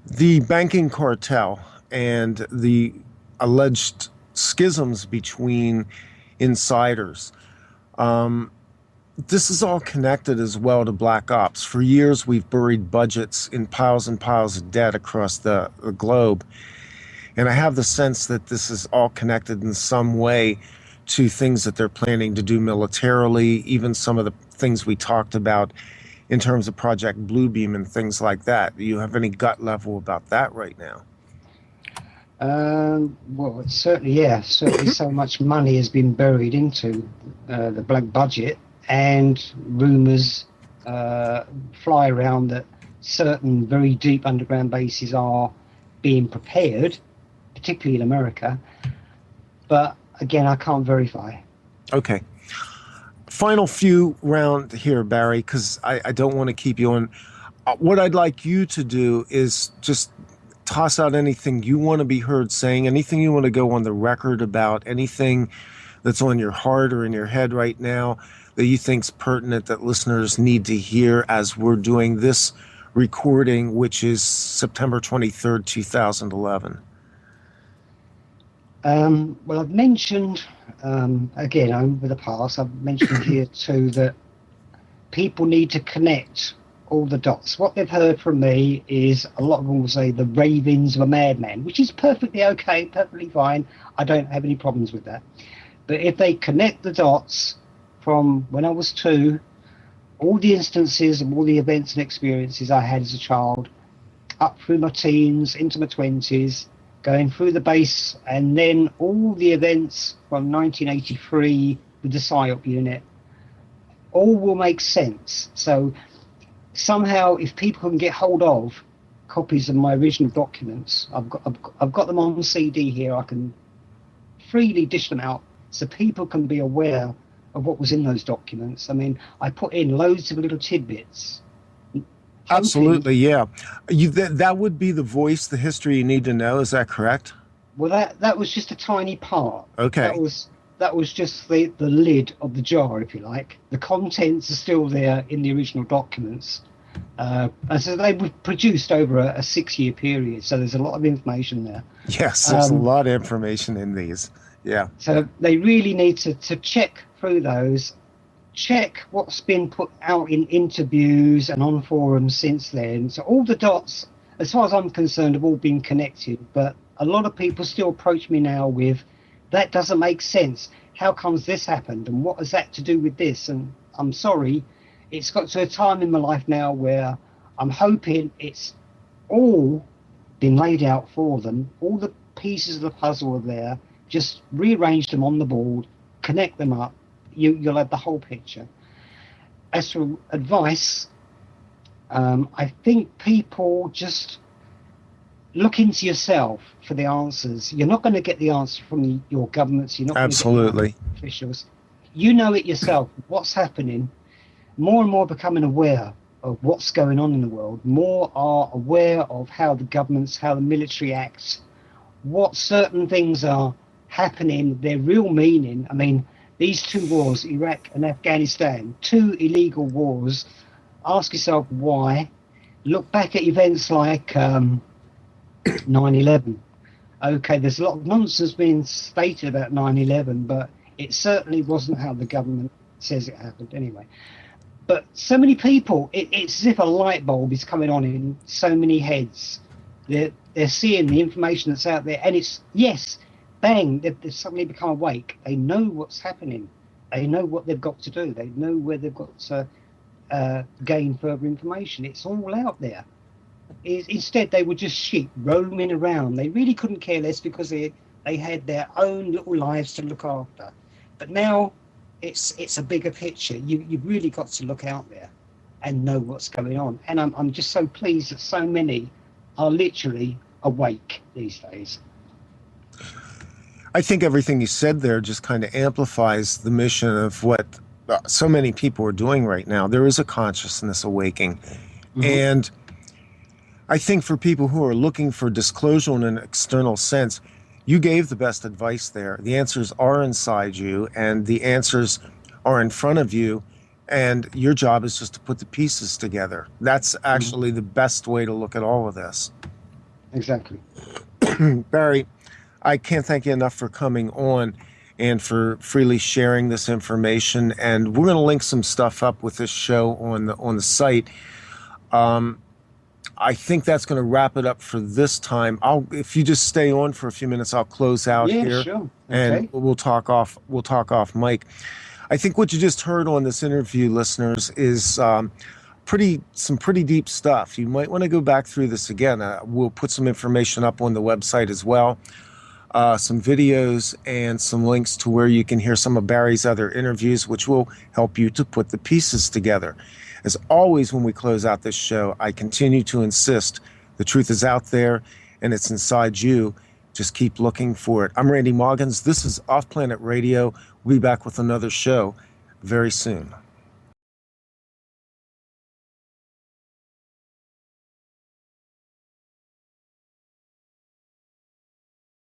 The banking cartel and the alleged schisms between insiders. This is all connected as well to black ops. For years, we've buried budgets in piles and piles of debt across the globe. And I have the sense that this is all connected in some way to things that they're planning to do militarily, even some of the things we talked about in terms of Project Bluebeam and things like that. Do you have any gut level about that right now? Well, it's certainly so much money has been buried into the black budget, and rumours fly around that certain very deep underground bases are being prepared, particularly in America. But again, I can't verify. Okay. Final few round here, Barry, because I don't want to keep you on. What I'd like you to do is just toss out anything you want to be heard saying, anything you want to go on the record about, anything that's on your heart or in your head right now that you think's pertinent that listeners need to hear as we're doing this recording, which is September 23rd, 2011. Well, I've mentioned, again, over the past, I've mentioned here too that people need to connect all the dots. What they've heard from me is a lot of them will say the ravings of a madman, which is perfectly okay, perfectly fine. I don't have any problems with that. But if they connect the dots from when I was 2, all the instances and all the events and experiences I had as a child, up through my teens, into my 20s, going through the base, and then all the events from 1983 with the PSYOP unit, all will make sense. So somehow, if people can get hold of copies of my original documents, I've got them on CD here. I can freely dish them out so people can be aware of what was in those documents. I mean, I put in loads of little tidbits. Absolutely, yeah. That would be the voice, the history you need to know. Is that correct? Well, that was just a tiny part. Okay. That was just the lid of the jar, if you like. The contents are still there in the original documents. And so they were produced over a 6-year period. So there's a lot of information there. Yes, there's a lot of information in these. Yeah. So they really need to check through those, check what's been put out in interviews and on forums since then. So all the dots, as far as I'm concerned, have all been connected. But a lot of people still approach me now with, that doesn't make sense. How comes this happened? And what has that to do with this? And I'm sorry, it's got to a time in my life now where I'm hoping it's all been laid out for them. All the pieces of the puzzle are there. Just rearrange them on the board, connect them up. You'll have the whole picture. As for advice, I think people just look into yourself for the answers. You're not going to get the answer from your governments. You're not going to get the answer from officials. You know it yourself. What's happening? More and more becoming aware of what's going on in the world. More are aware of how the governments, how the military acts, what certain things are happening, their real meaning. I mean, these two wars, Iraq and Afghanistan, two illegal wars. Ask yourself why. Look back at events like 9/11. Okay, there's a lot of nonsense being stated about 9/11, but it certainly wasn't how the government says it happened anyway. But so many people, it's as if a light bulb is coming on in so many heads. They're seeing the information that's out there, and it's, yes, bang, they've suddenly become awake. They know what's happening. They know what they've got to do. They know where they've got to gain further information. It's all out there. Instead, they were just sheep roaming around. They really couldn't care less because they had their own little lives to look after. But now it's a bigger picture. You've really got to look out there and know what's going on. And I'm just so pleased that so many are literally awake these days. I think everything you said there just kind of amplifies the mission of what so many people are doing right now. There is a consciousness awakening. Mm-hmm. And I think for people who are looking for disclosure in an external sense, you gave the best advice there. The answers are inside you, and the answers are in front of you, and your job is just to put the pieces together. That's actually the best way to look at all of this. Exactly. Barry, I can't thank you enough for coming on and for freely sharing this information. And we're going to link some stuff up with this show on the site. I think that's going to wrap it up for this time. If you just stay on for a few minutes, I'll close out here. Sure. Okay. And we'll talk off mic. I think what you just heard on this interview, listeners, is some pretty deep stuff. You might want to go back through this again. We'll put some information up on the website as well, some videos and some links to where you can hear some of Barry's other interviews, which will help you to put the pieces together. As always, when we close out this show, I continue to insist the truth is out there and it's inside you. Just keep looking for it. I'm Randy Maugans. This is Offplanet Radio. We'll be back with another show very soon.